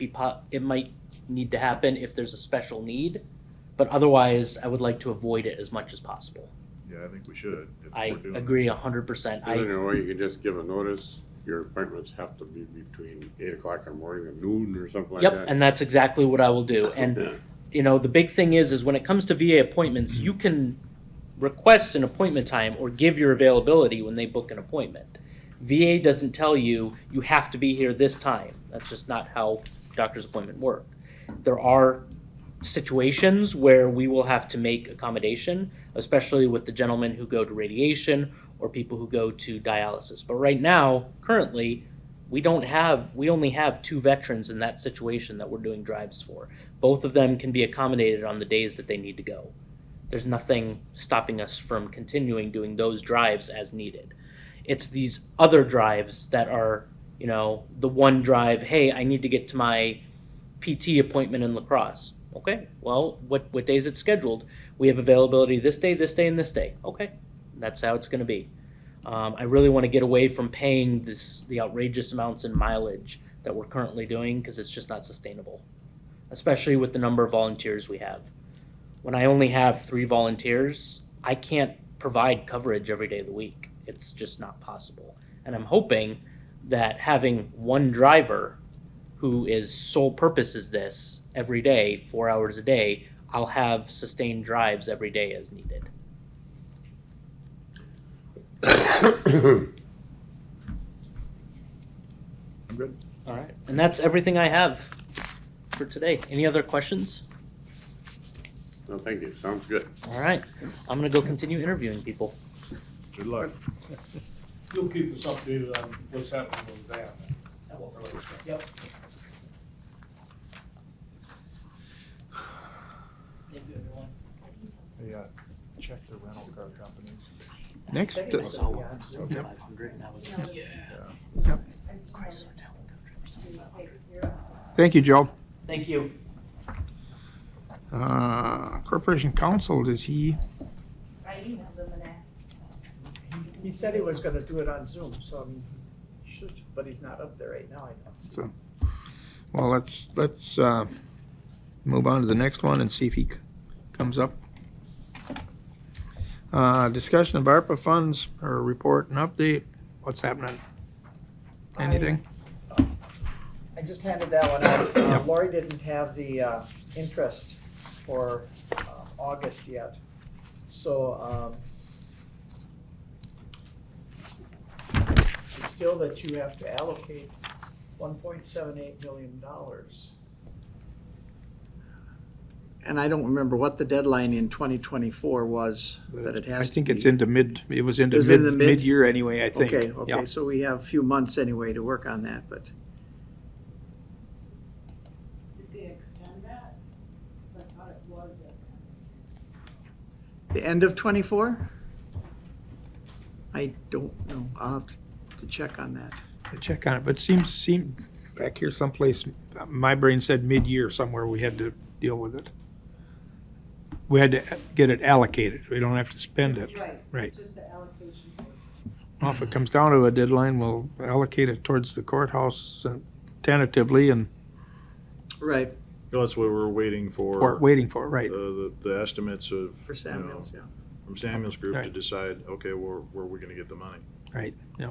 need to happen if there's a special need, but otherwise, I would like to avoid it as much as possible. Yeah, I think we should. if I we're doing agree 100%. Is there a way you can just give a notice, your appointments have to be between 8 o'clock in the morning and noon or something like that? Yep, and that's exactly what I will do. And you know, the big thing is when it comes to VA appointments, you can request an appointment time or give your availability when they book an appointment. VA doesn't tell you you have to be here this time. That's just not how doctor's appointment work. There are situations where we will have to make accommodation, especially with the gentlemen who go to radiation or people who go to dialysis. But right now, currently, we only have 2 veterans in that situation that we're doing drives for. Both of them can be accommodated on the days that they need to go. There's nothing stopping us from continuing doing those drives as needed. It's these other drives that are, you know, the one drive, hey, I need to get to my PT appointment in La Crosse. Okay, well, what day is it scheduled? We have availability this day, and this day. Okay, that's how it's going to be. I really want to get away from paying the outrageous amounts in mileage that we're currently doing, because it's just not sustainable, especially with the number of volunteers we have. When I only have 3 volunteers, I can't provide coverage every day of the week. It's just not possible. And I'm hoping that having one driver who is sole purpose is this every day, 4 hours a day, I'll have sustained drives every day as needed. I'm good. All right. And that's everything I have for today. Any other questions? No, thank you. Sounds good. All right. I'm going to go continue interviewing people. Good luck. You'll keep us updated on what's happening with that. Yep. Thank you, everyone. Hey, check the rental car companies. Next, thank you, Joe. Thank you. Corporation Counsel, does he? I emailed them and asked. He said he was gonna do it on Zoom, so he should, but he's not up there right now, I don't see. So, well, let's move on to the next one and see if he comes up. Discussion of ARPA funds or report and update. What's happening? Anything? I just handed that one out. Yep. Lori didn't have the interest for August yet. So it's still that you have to allocate $1.78 million. And I don't remember what the deadline in 2024 was that it has to be. I think it's into it was into It was in the mid-year anyway, I think. Okay, Yeah. okay, so we have a few months anyway to work on that, but. Did they extend that? Cause I thought it was at. The end of '24? I don't know. I'll have to check on that. To check on it, but seemed back here someplace, my brain said mid-year somewhere we had to deal with it. We had to get it allocated. We don't have to spend it. Right. Just the allocation. Well, if it comes down to a deadline, we'll allocate it towards the courthouse tentatively and Right, That's what we're waiting for. we're waiting for, it, right? The estimates of. for Samuels, yeah. From Samuel's group to Right. decide, okay, where are we gonna get the money? Right, yeah.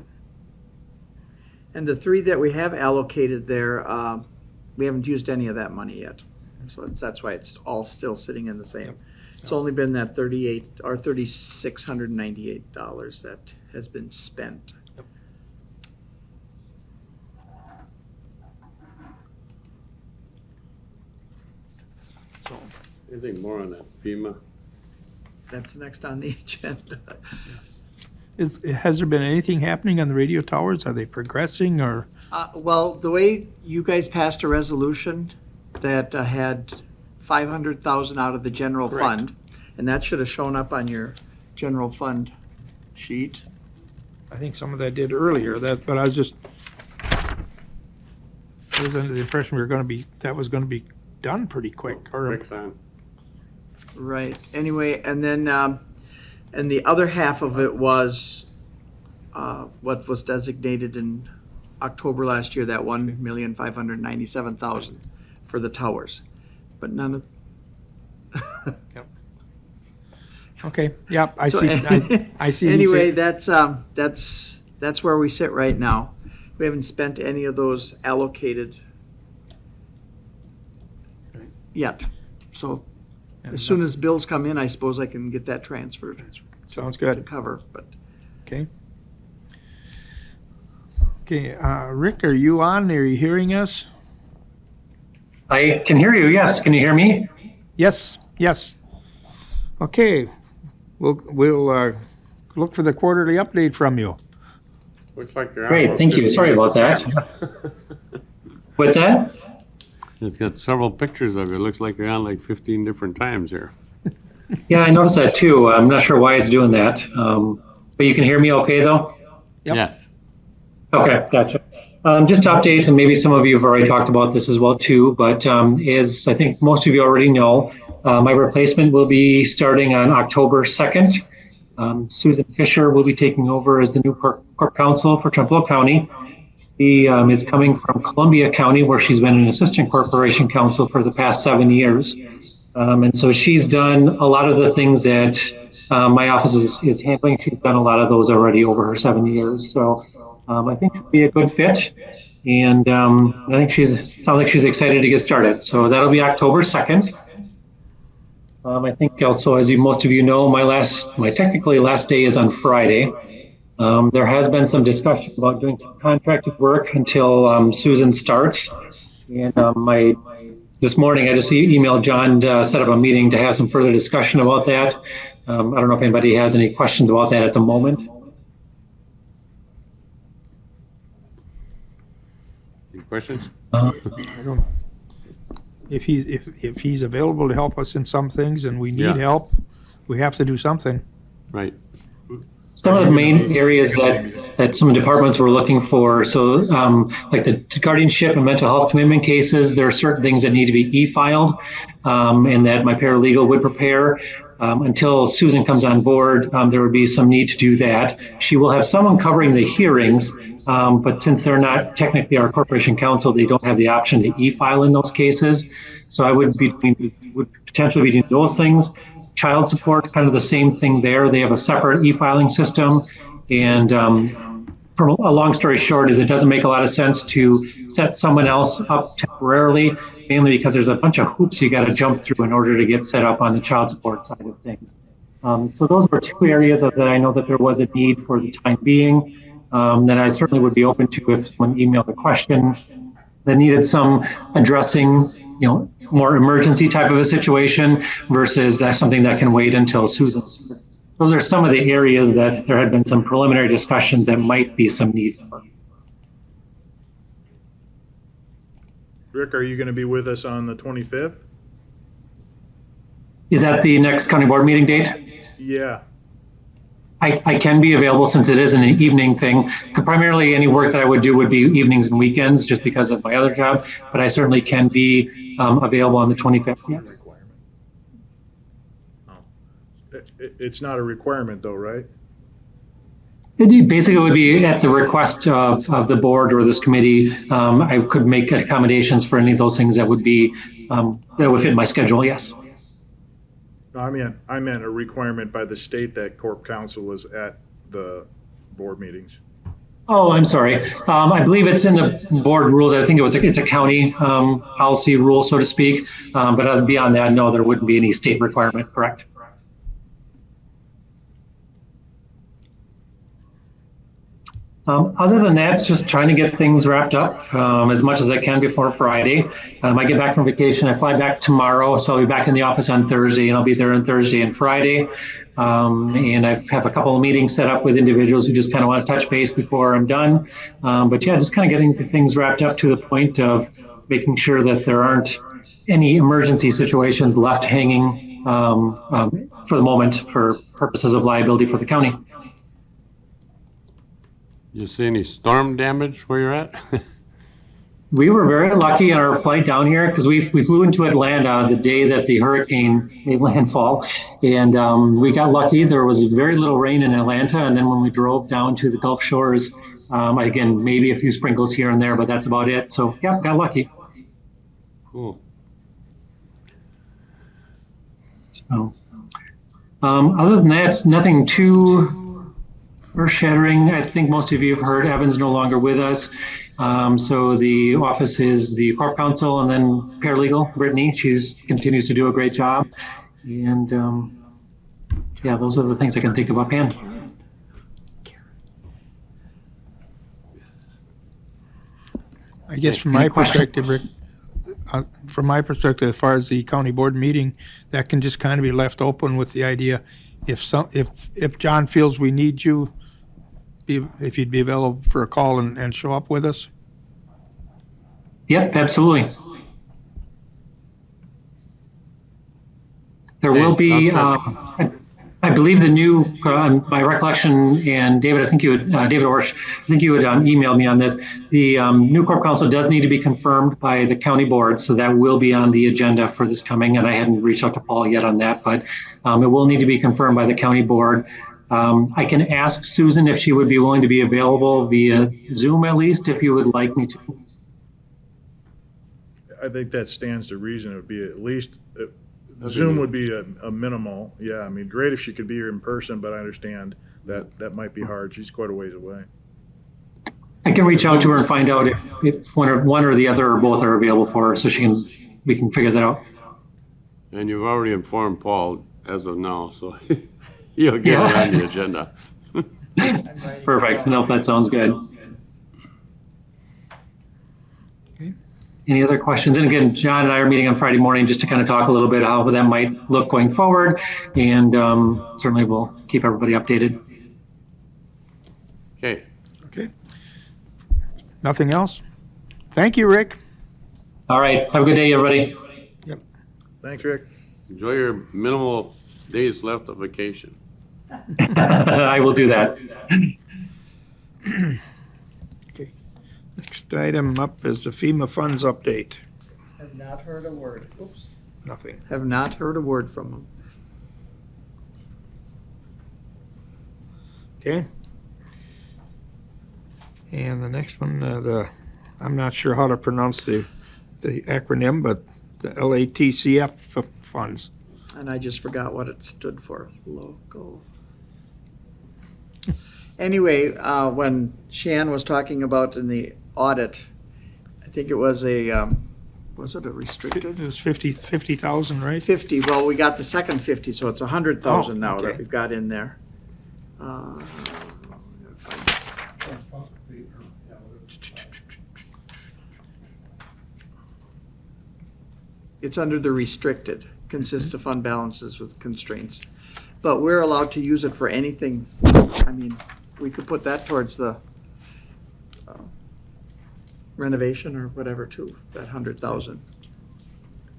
And the 3 that we have allocated there, we haven't used any of that money yet. So that's why it's all still sitting in the same. Yep. It's only been that $3,698 that has been spent. So Anything more on that FEMA? that's next on the agenda. Has there been anything happening on the radio towers? Are they progressing or? Well, the way you guys passed a resolution that had 500,000 out of the general Correct. fund, and that should have shown up on your general fund sheet. I think some of that did earlier, but I was under the impression that was gonna be done pretty quick, or, Fix on. Right, anyway, and then, and the other half of it was, what was designated in October last year, that 1,597,000 for the towers. But none of. okay, yep, I So- see, I see. Anyway, that's where we sit right now. We haven't spent any of those allocated yet. So as soon as bills come in, I suppose I can get that transferred Sounds to good, cover, but. okay. Okay, Rick, are you on? Are you hearing us? I can hear you, yes. Can you hear me? Yes, yes. Okay, we'll look for the quarterly update from you. Looks like you're on. Great, about thank you. 15 Sorry about minutes. that. What's that? It's got several pictures of you. Looks like you're on like 15 different times here. Yeah, I noticed that too. I'm not sure why it's doing that. But you can hear me okay though? Yep. Yes. Okay, gotcha. Just to update, and maybe some of you have already talked about this as well too, but as I think most of you already know, my replacement will be starting on October 2nd. Susan Fisher will be taking over as the new corp counsel for Trempealeau County. She is coming from Columbia County, where she's been an assistant corporation counsel for the past 7 years. And so she's done a lot of the things that my office is handling. She's done a lot of those already over her 7 years. So I think she'll be a good fit. And I think sounds like she's excited to get started. So that'll be October 2nd. I think also, as most of you know, my technically last day is on Friday. There has been some discussion about doing some contracted work until Susan starts. And this morning I just emailed John to set up a meeting to have some further discussion about that. I don't know if anybody has any questions about that at the moment. Any questions? I don't, if he's available to help us in some things and we need Yeah. help, we have to do something. Right. Some of the main areas that some departments were looking for, so like the guardianship and mental health commitment cases, there are certain things that need to be e-filed and that my paralegal would prepare. Until Susan comes on board, there would be some need to do that. She will have someone covering the hearings, but since they're not technically our corporation counsel, they don't have the option to e-file in those cases. So I would potentially be doing those things. Child support, kind of the same thing there. They have a separate e-filing system. And from a long story short is it doesn't make a lot of sense to set someone else up temporarily, mainly because there's a bunch of hoops you got to jump through in order to get set up on the child support side of things. So those were two areas that I know that there was a need for the time being that I certainly would be open to if someone emailed a question that needed some addressing, more emergency type of a situation versus something that can wait until Susan. Those are some of the areas that there had been some preliminary discussions that might be some need for. Rick, are you going to be with us on the 25th? Is that the next county board meeting date? Yeah. I can be available since it is an evening thing. Primarily any work that I would do would be evenings and weekends just because of my other job, but I certainly can be available on the 25th. Yes. It's not a requirement though, right? It basically would be at the request of the board or this committee. I could make accommodations for any of those things that would be, that would fit my schedule, yes. No, I meant a requirement by the state that corp counsel is at the board meetings. Oh, I'm sorry. I believe it's in the board rules. I think it's a county policy rule, so to speak. But beyond that, no, there wouldn't be any state requirement, correct? Other than that, it's just trying to get things wrapped up as much as I can before Friday. I get back from vacation. I fly back tomorrow, so I'll be back in the office on Thursday, and I'll be there on Thursday and Friday. And I have a couple of meetings set up with individuals who just kind of want to touch base before I'm done. But yeah, just kind of getting things wrapped up to the point of making sure that there aren't any emergency situations left hanging for the moment for purposes of liability for the county. You see any storm damage where you're at? We were very lucky on our flight down here because we flew into Atlanta the day that the hurricane made landfall, and we got lucky. There was very little rain in Atlanta, and then when we drove down to the Gulf Shores, again, maybe a few sprinkles here and there, but that's about it. So yeah, got lucky. Cool. So, other than that, nothing too earth-shattering. I think most of you have heard Evan's no longer with us. So the office is the corp counsel and then paralegal, Brittany. She continues to do a great job. And yeah, those are the things I can think of offhand. I guess from my perspective, Rick, as far as the county board meeting, that can just kind of be left open with the idea, if John feels we need you, if you'd be available for a call and show up with us. Yep, absolutely. There will be, I believe the new, my recollection, and David, I think you would, David Orsh, I think you would email me on this. The new Corp Council does need to be confirmed by the county board, so that will be on the agenda for this coming, and I hadn't reached out to Paul yet on that, but it will need to be confirmed by the county board. I can ask Susan if she would be willing to be available via Zoom at least, if you would like me to. I think that stands to reason. It would be at least, Zoom would be a minimal. Yeah, I mean, great if she could be here in person, but I understand that might be hard. She's quite a ways away. I can reach out to her and find out if one or the other or both are available for her, so we can figure that out. And you've already informed Paul as of now, so he'll get it on the agenda. Perfect. Nope, that sounds good. Any other questions? And again, John and I are meeting on Friday morning just to kind of talk a little bit how that might look going forward, and certainly we'll keep everybody updated. Okay. Okay. Nothing else? Thank you, Rick. All right. Have a good day, everybody. Thanks, Rick. Enjoy your minimal days left of vacation. I will do that. Okay. Next item up is the FEMA funds update. Have not heard a word. Oops. Nothing. Have not heard a word from them. Okay. And the next one, I'm not sure how to pronounce the acronym, but the LATCF funds. And I just forgot what it stood for. Local. Anyway, when Shan was talking about in the audit, I think it was was it a restricted? It was 50,000, right? 50, well, we got the second 50, so it's 100,000 now okay. that we've got in there. It's under the restricted, consists of fund balances with constraints. But we're allowed to use it for anything. I mean, we could put that towards the renovation or whatever too, that 100,000.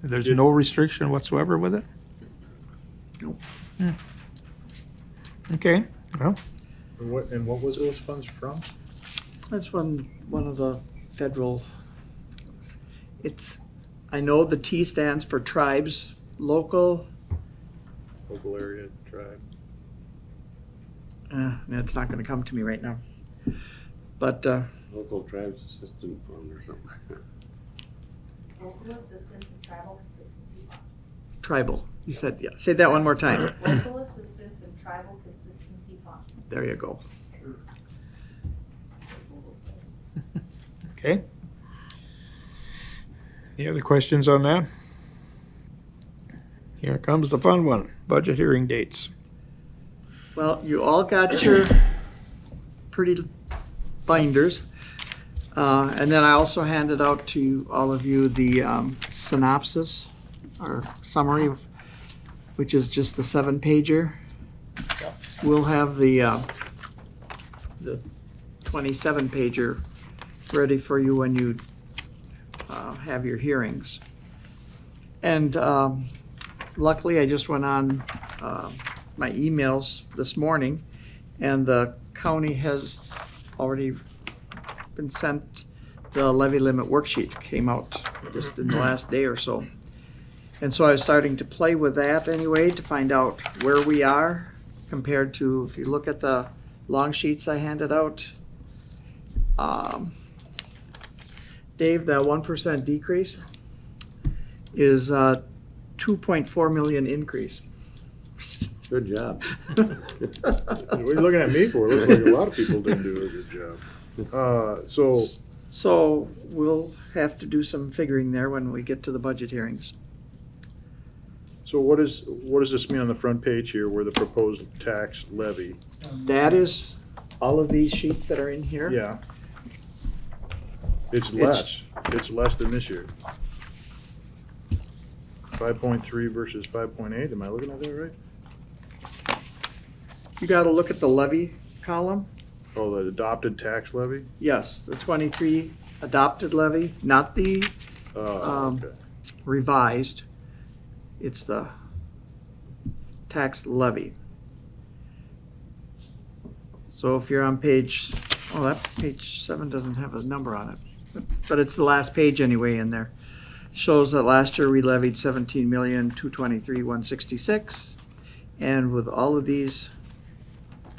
There's no restriction whatsoever with it? Nope. Okay, well, And what was those funds from? That's one of the federal, I know the T stands for tribes, local, Local area tribe. that's not gonna come to me right now. But, Local Tribes Assistance Fund or something. Local assistance and tribal consistency fund. tribal, you said, yeah, say that one more time. Local assistance and tribal consistency fund. There you go. okay. Any other questions on that? Here comes the fun one, budget hearing dates. Well, you all got your pretty binders. And then I also handed out to all of you the synopsis or summary of, which is just the 7-pager. We'll have the 27-pager ready for you when you have your hearings. And luckily, I just went on my emails this morning, and the county has already been sent the levy limit worksheet. Came out just in the last day or so. And so I was starting to play with that anyway to find out where we are compared to, if you look at the long sheets I handed out. Dave, that 1% decrease is 2.4 million increase. Good job. What are you looking at me for? Looks like a lot of people didn't do a good job. So we'll have to do some figuring there when we get to the budget hearings. So what does this mean on the front page here where the proposed tax levy? That is all of these sheets that are in here. Yeah. It's less. It's less than this year. 5.3 versus 5.8. Am I looking at that right? You gotta look at the levy column. Oh, the adopted tax levy? Yes, the 23 adopted levy, not the Okay. revised. It's the tax levy. So if you're on page, oh, that page 7 doesn't have a number on it, but it's the last page anyway in there. Shows that last year we levied 17,223,166, and with all of these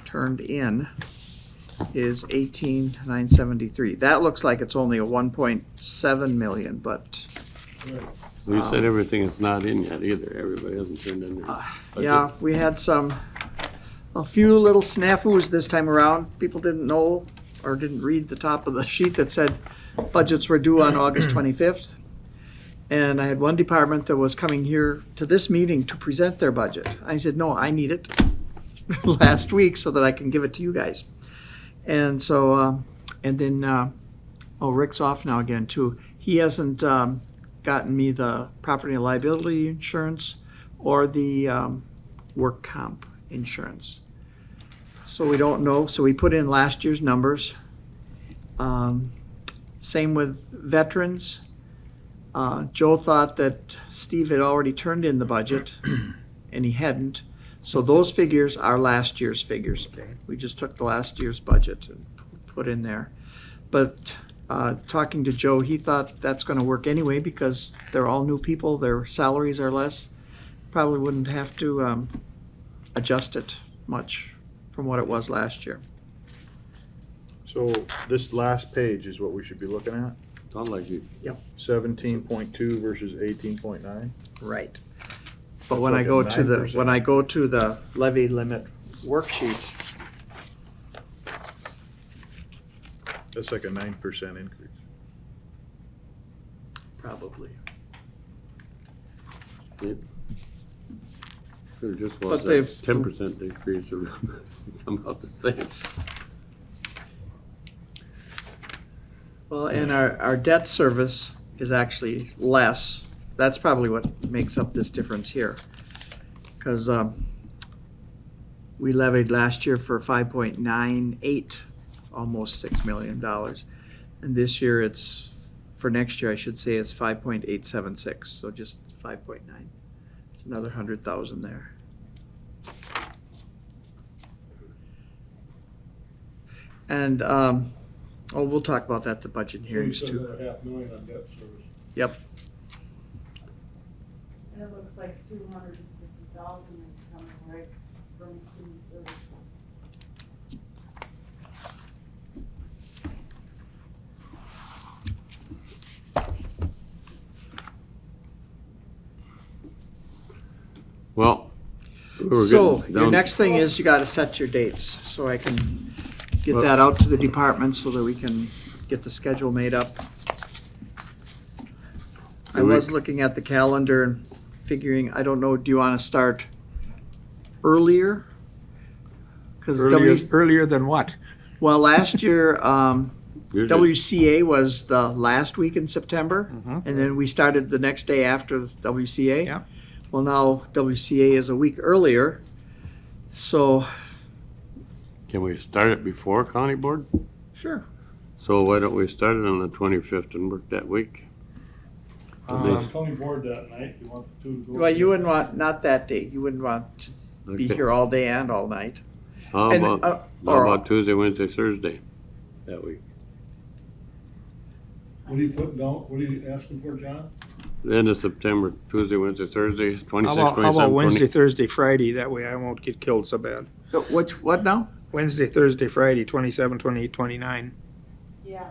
turned in is 18,973. That looks like it's only a 1.7 million, but You said everything is not in yet either. Everybody hasn't turned in there. yeah, we had a few little snafus this time around. People didn't know or didn't read the top of the sheet that said budgets were due on August 25th. And I had one department that was coming here to this meeting to present their budget. I said, no, I need it last week so that I can give it to you guys. And so, and then, Rick's off now again too. He hasn't gotten me the property and liability insurance or the work comp insurance. So we don't know. So we put in last year's numbers. Same with veterans. Joe thought that Steve had already turned in the budget, and he hadn't. So those figures are last year's figures. Okay. We just took the last year's budget and put in there. But talking to Joe, he thought that's going to work anyway because they're all new people. Their salaries are less. Probably wouldn't have to adjust it much from what it was last year. So this last page is what we should be looking at? Sound like you, 17.2 versus 18.9? Right. But That's when I like a go to 9%. the levy limit worksheet, That's like a 9% increase. probably. there just But was a they've- 10% decrease or come out the same. Well, and our debt service is actually less. That's probably what makes up this difference here. Because we levied last year for 5.98, almost $6 million. And this year for next year, I should say, it's 5.876, so just 5.9. It's another 100,000 there. And, we'll talk about that at the budget hearings You said too. another $500,000 on debt service. Yep. And it looks like 250,000 is coming right from human services. Well, we're So, getting your down- next thing is you gotta set your dates, so I can get that out to the department so that we can get the schedule made up. I Do we- was looking at the calendar and figuring, I don't know, do you wanna start earlier? Cause Earlier than what? well, last year, Usually- WCA was the last week in September, and then we started the next day after WCA. Yeah. Well, now WCA is a week earlier, so, Can we start it before county board? sure. So why don't we start it on the 25th and work that week? County board that night, you want the two to go? Well, you wouldn't want, not that day, you wouldn't want to be Okay. here all day and all night. How And, about, or- how about Tuesday, Wednesday, Thursday that week? What are you putting down, what are you asking for, John? The end of September, Tuesday, Wednesday, Thursday, 26, How 27, about Wednesday, 20. Thursday, Friday? That way I won't get killed so bad. What now? Wednesday, Thursday, Friday, 27, 28, 29. Yeah.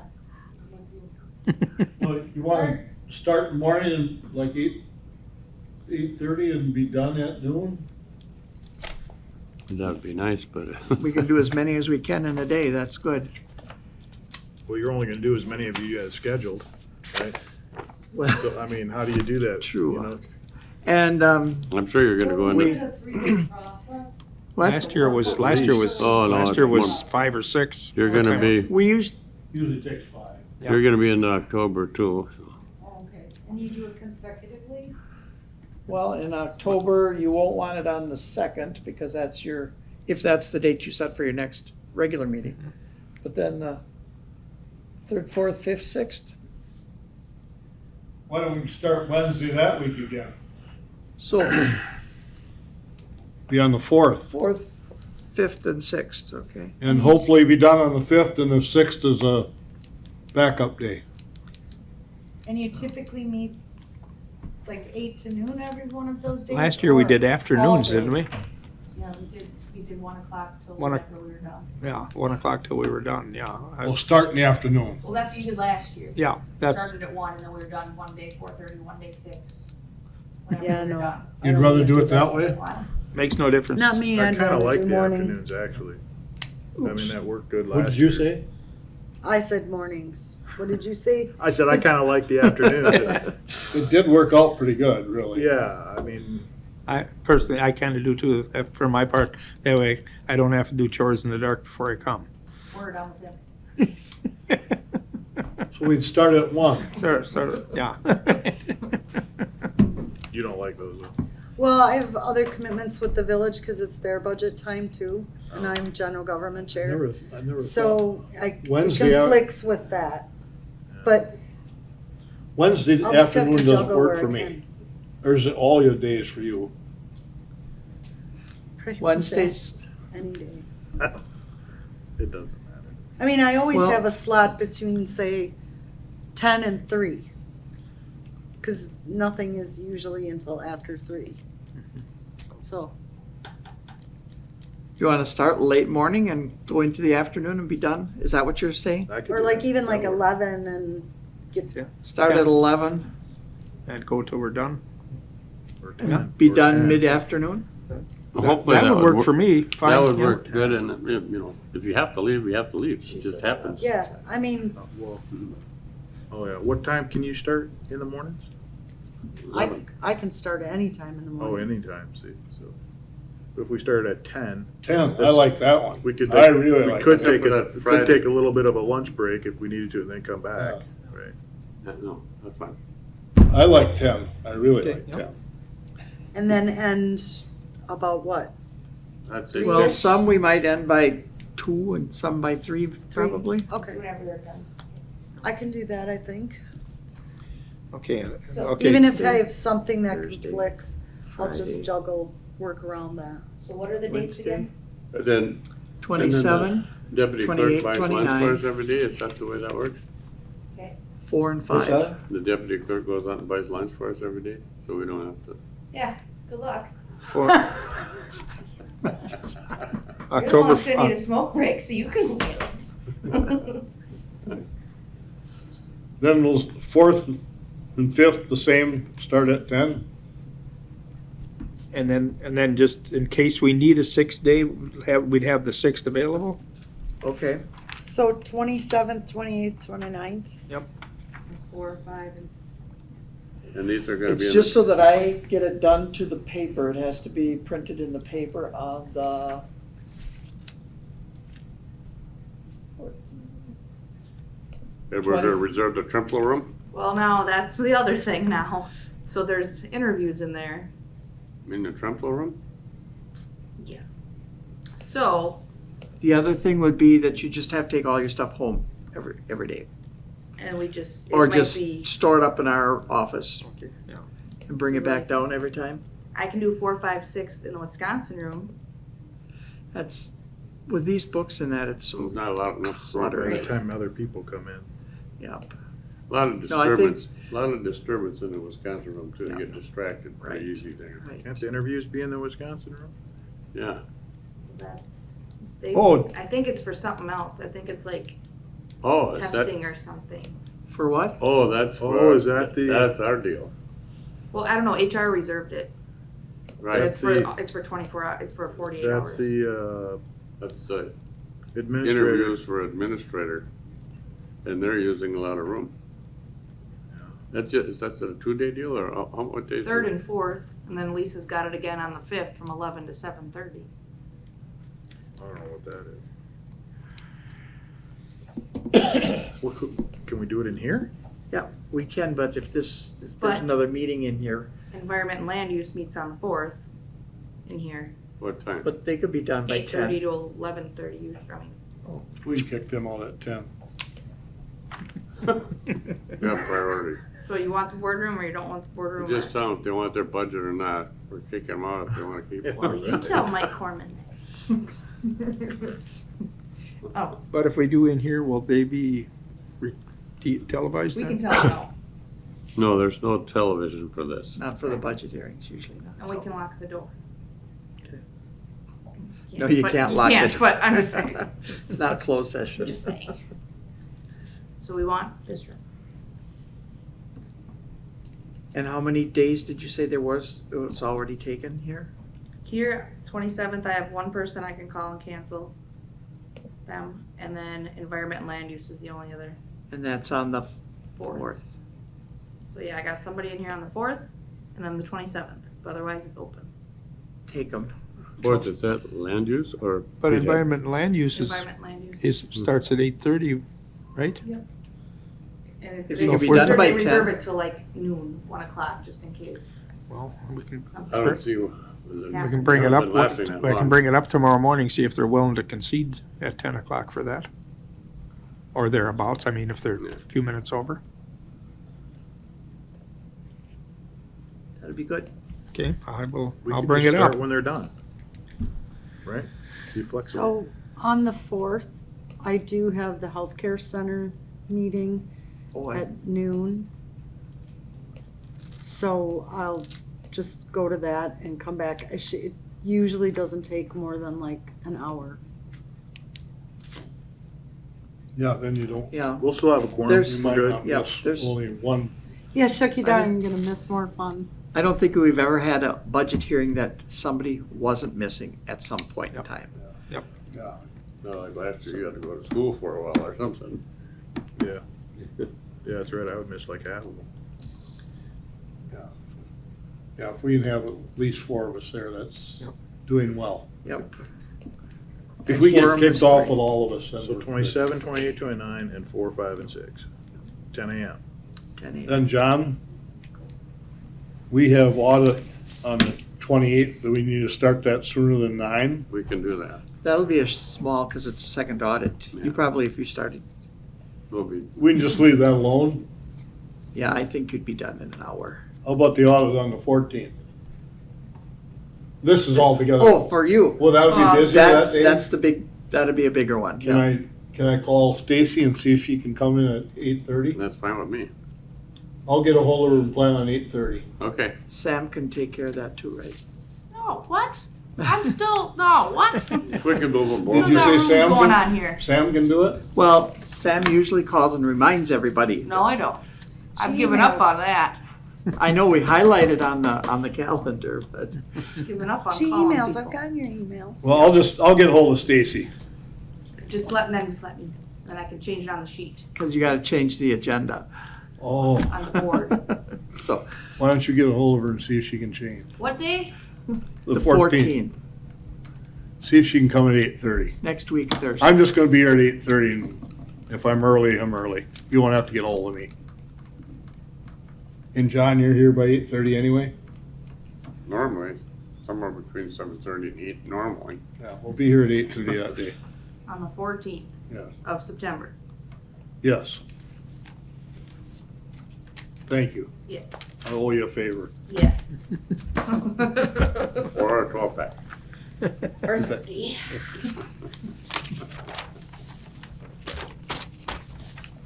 I'm with you. No, you want to start in the morning like 8:30 and be done at noon? That'd be nice, but. We can do as many as we can in a day, that's good. Well, you're only gonna do as many of you as scheduled, right? Well, So, I mean, how do you do that? True. You know? And, I'm sure you're gonna go in So there. is it a 3-day process? what? Last year was Oh, no, it's more. 5 or 6. You're gonna be, We used, Usually takes 5. Yeah. you're gonna be into October too. Oh, okay, and you do it consecutively? well, in October, you won't want it on the 2nd because that's if that's the date you set for your next regular meeting. But then the 3rd, 4th, 5th, 6th. Why don't we start Wednesday that week again? So Be on the 4th. 4th, 5th and 6th, okay. And hopefully be done on the 5th, and the 6th is a backup day. And you typically meet like 8 to noon every one of those days? Last year we or did afternoons, all day? didn't we? Yeah, we did 1 o'clock till One whenever we were done. Yeah, 1 o'clock till we were done, yeah. We'll start in the afternoon. Well, that's usually last year. Yeah, that's, Started at 1 and then we were done one day 4:30, one day 6. Whenever Yeah, we no. were done. I You'd don't rather think do we it that way? Wow. makes no difference. Not me, I I'd kinda rather like do the morning. afternoons, actually. I Oops. mean, that worked good last What did you year. say? I said mornings. What did you say? I said I kinda like the afternoons. It did work out pretty good, really. Yeah, I mean, I personally, I kinda do too, for my part. That way I don't have to do chores in the dark before I come. We're done with him. So we'd start at 1. So, yeah. you don't like those. Huh? Well, I have other commitments with the village because it's their budget time too, and I'm general government chair. I never thought. So it Wednesday, conflicts with that. But Wednesday I'll just have afternoon to doesn't juggle work where for I me. can. Or is it all your days for you? Pretty much Wednesdays, any day. It doesn't matter. I mean, I always Well- have a slot between, say, 10 and 3. Because nothing is usually until after 3. So, you want to start late morning and go into the afternoon and be done? Is that what you're saying? I could or do like that. even like That works. 11 and get Yeah. Start at 11, And go till we're done. Or Yeah. 10, be or done 10. mid-afternoon? Hopefully That would work for me, fine. That would yeah. work good, and, you know, if you have to leave, you have to leave. It just happens. yeah, I mean, Well, oh yeah, what time can you start in the mornings? I can start at any time in the Oh, morning. anytime, see, so. If we started at 10, 10, I like that one. we could, I really we like could that. take But a, that we could Friday- take a little bit of a lunch break if we needed to and then come back, right? No, that's fine. I like 10. I really Okay, like yep. 10. And then end about what? I'd say. Well, some we might end by 2 and some by 3 probably. Okay, Whenever they're done. I can do that, I think. Okay, So okay. Even if I have something that Thursday, conflicts, I'll just Friday, juggle, work around that. So what are the dates Wednesday, again? But then 27, deputy 28, clerk buys lunch 29. for us every day, is that the way that works? 4 and What's 5. that? The deputy clerk goes out and buys lunch for us every day, so we don't have to. Yeah, good luck. For You're the October, one's gonna need a smoke break, so you can go get it. Then those 4th and 5th, the same, start at 10. and then just in case we need a 6th day, we'd have the 6th available? Okay, So 27th, 28th, 29th? Yep. 4, 5, and 6. And these are gonna be. it's in just so that I get it done to the paper, it has to be printed in the paper on the, And we're gonna reserve the Trempealeau room, Well, now, that's the other thing now. So there's interviews in there. in the Trempealeau room? Yes. So, the other thing would be that you just have to take all your stuff home every day. and we just, it Or might just be, store it up in our office Okay, yeah. and bring it back down every time. I can do 4, 5, 6 in the Wisconsin room. That's, with these books and that, it's so, There's not a lot enough. Clutter. By the time other people come in. yeah. A lot of No, I think- disturbance, a lot of disturbance in the Wisconsin room too, you Yeah. get distracted Right. pretty easy there. Right. Can't the interviews be in the Wisconsin room? Yeah, That's, they, Oh. I think it's for something else. I think it's like oh, is that, testing or something. For what? oh, that's. Oh, for- is that the- That's our deal, Well, I don't know, HR reserved it. But right? it's for, the- it's for 24 hours, it's for 48 That's hours. the, That's administrator. interviews for administrator, and they're using a lot of room. That's it, is that a 2-day deal, or how what days? 3rd and 4th, and then Lisa's got it again on the 5th from 11 to 7:30. I don't know what that is. What can we do it in here? Yeah, we can, but if there's But- another meeting in here, Environment and Land Use meets on the 4th in here. What time? but they could be done by 8:30 10. to 11:30, I mean. We can kick them out at 10. Yeah, priority. So you want the boardroom or you don't want the boardroom? Just tell them if they want their budget or not, we're kicking them out if they wanna keep it. You tell Mike Corman. Oh, But if we do in here, will they be televised we then? can tell no, No, there's no television for this. Not for the budget hearings, usually not. and we can lock the door. Okay. No, you But can't lock it. can't, but I'm just saying, It's not a closed session. just saying. So we want this room. And how many days did you say it was already taken here? Here, 27th, I have one person I can call and cancel them, and then environment and land use is the only other. And that's on the Fourth. 4th. So yeah, I got somebody in here on the 4th, and then the 27th, but otherwise it's open. Take them. Fourth, is that land use or? But PTAC? environment and land use Environment and land use. starts at 8:30, right? And If they you can be reserve- done by they reserve 10. it till like noon, 1 o'clock, just in case Well, we can, something. I don't see. we can bring it up, Been lasting that we can long. bring it up tomorrow morning, see if they're willing to concede at 10 o'clock for that. Or thereabouts, I mean, if they're a few minutes over. That'd be good. Okay, We I'll could bring just it start up. when they're done. Right? Be flexible. So on the 4th, I do have the healthcare center meeting Boy, at noon. So I'll just go to that and come back. It usually doesn't take more than like an hour. Yeah, then you don't, yeah. We'll still have a quorum. There's- you might Good. not Yeah, miss there's- only one. Yeah, shucky darn, you're gonna miss more fun. I don't think we've ever had a budget hearing that somebody wasn't missing at some point in time. Yeah, No, like last year, you had to go to school for a while or something. Yeah. Yeah, that's right. I would miss like half of them. yeah, if we can have at least 4 of us there, that's Yep. doing well. Yep. If we get Quorum kicked is off three. with all of us, then So we're 27, 28, 29, and 4, 5, and 6. 10 a.m. 10 a.m. Then, John, we have audit on the 28th. Do we need to start that sooner than 9? We can do that. That'll be a small, because it's a second audit. Yeah. You probably, if you started, We'll be, We can just leave that alone. yeah, I think you'd be done in an hour. How about the audit on the 14th? This is all together. Oh, for you. Well, that would be busy that That's, day. that's the big, that'd be a bigger one, Can yeah. can I call Stacy and see if she can come in at 8:30? that's fine with me. I'll get a hold of her and plan on 8:30. Okay. Sam can take care of that too, right? No, what? I'm still, no, what? We can move them Did both. you Still got say rooms Sam going can- on here. Sam can do it? Well, Sam usually calls and reminds everybody. No, I don't. I've She given up emails. on that. I know we highlighted on the calendar, but Given up on She calling emails, people. I've gotten your emails. Well, I'll get a hold of Stacy. Just let me, then I can change it on the sheet, because you got to change the agenda. Oh, on the board. So why don't you get a hold of her and see if she can change? What day? the 14th, See if she can come at 8:30. next week Thursday. I'm just gonna be here at 8:30, and if I'm early, I'm early. You won't have to get a hold of me. And John, you're here by 8:30 anyway? Normally, somewhere between 7:30 and 8 normally. Yeah, we'll be here at 8:30 that day. On the 14th Yes. of September. Yes. Thank you. Yeah. I owe you a favor. Yes. Or a 12-pack. Or Is that- 30.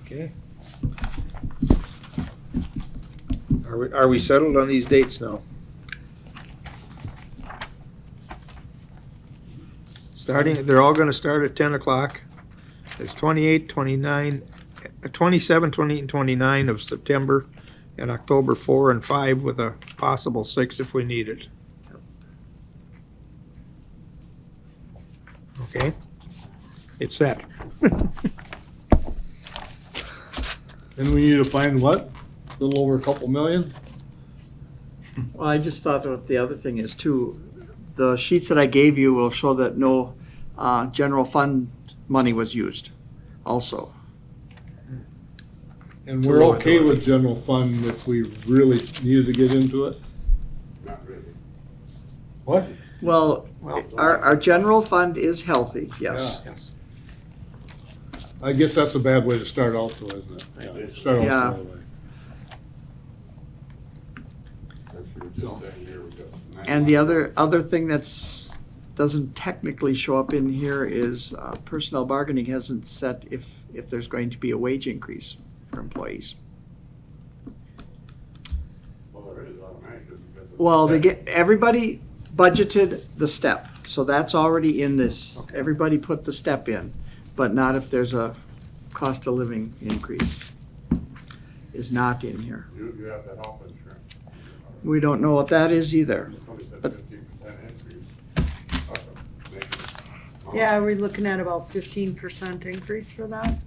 Okay. Are we settled on these dates now? They're all gonna start at 10 o'clock. It's 28, 29, 27, 28, and 29 of September, and October 4 and 5 with a possible 6 if we need it. Okay? It's set. Then we need to find what? A little over a couple million? Well, I just thought that the other thing is too, the sheets that I gave you will show that no general fund money was used also. And we're okay with general fund if we really needed to get into it? Not really. What? Well, our general fund is healthy, yes. Yes. I guess that's a bad way to start out though, isn't it? Yeah, start Yeah. out that way. That's your just that year we got nine And the other thing that's doesn't technically show up in here is personnel bargaining hasn't set if there's going to be a wage increase for employees. Well, there is automatically because of. Well, they get, everybody budgeted the step, so that's already in this. Okay. Everybody put the step in, but not if there's a cost of living increase. Is not in here. You have the health insurance. We don't know what that is either. Somebody said But- 15% increase. Yeah, are we looking at about 15% increase for that?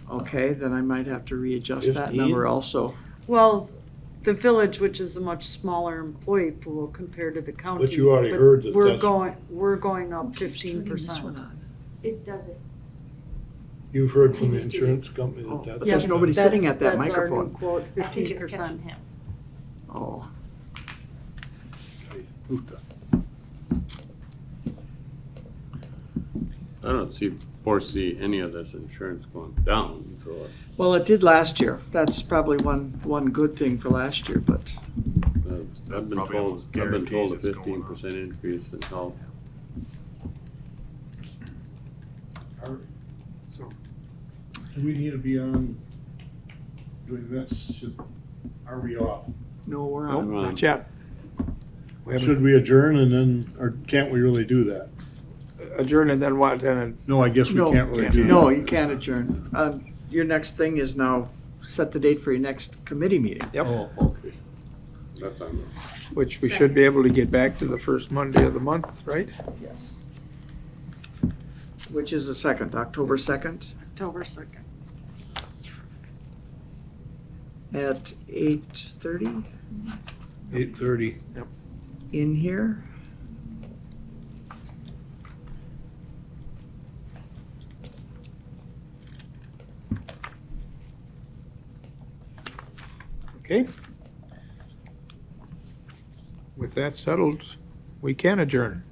Okay, then I might have to readjust that 15? number also. Well, the village, which is a much smaller employee pool compared to the county. But you already heard that We're that's- going up Turning this 15%. one on. It doesn't. You've heard from the insurance company Oh, that that's. but there's nobody sitting at that That's our new microphone. quote, I think it's 15%. catching him. Oh, I don't foresee any of this insurance going down, so well, it did last year. That's probably one good thing for last year, but I've been Probably almost told a guarantees it's going 15% increase in health. So, do we need to be on doing this? Are we off? no, we're Nope, on. not yet. We haven't Should we adjourn and then, or can't we really do that? adjourned and then what, then No, I guess we No, can't really do that. No, you can't adjourn. Your next thing is now set the date for your next committee meeting. Yep. Oh, okay. That's on which we should be able to get back to the first Monday of the month, right? Yes. Which is the second, October 2nd October 2nd. at 8:30 8:30. in here. Okay. With that settled, we can adjourn.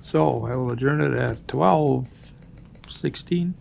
So I will adjourn it at 12:16.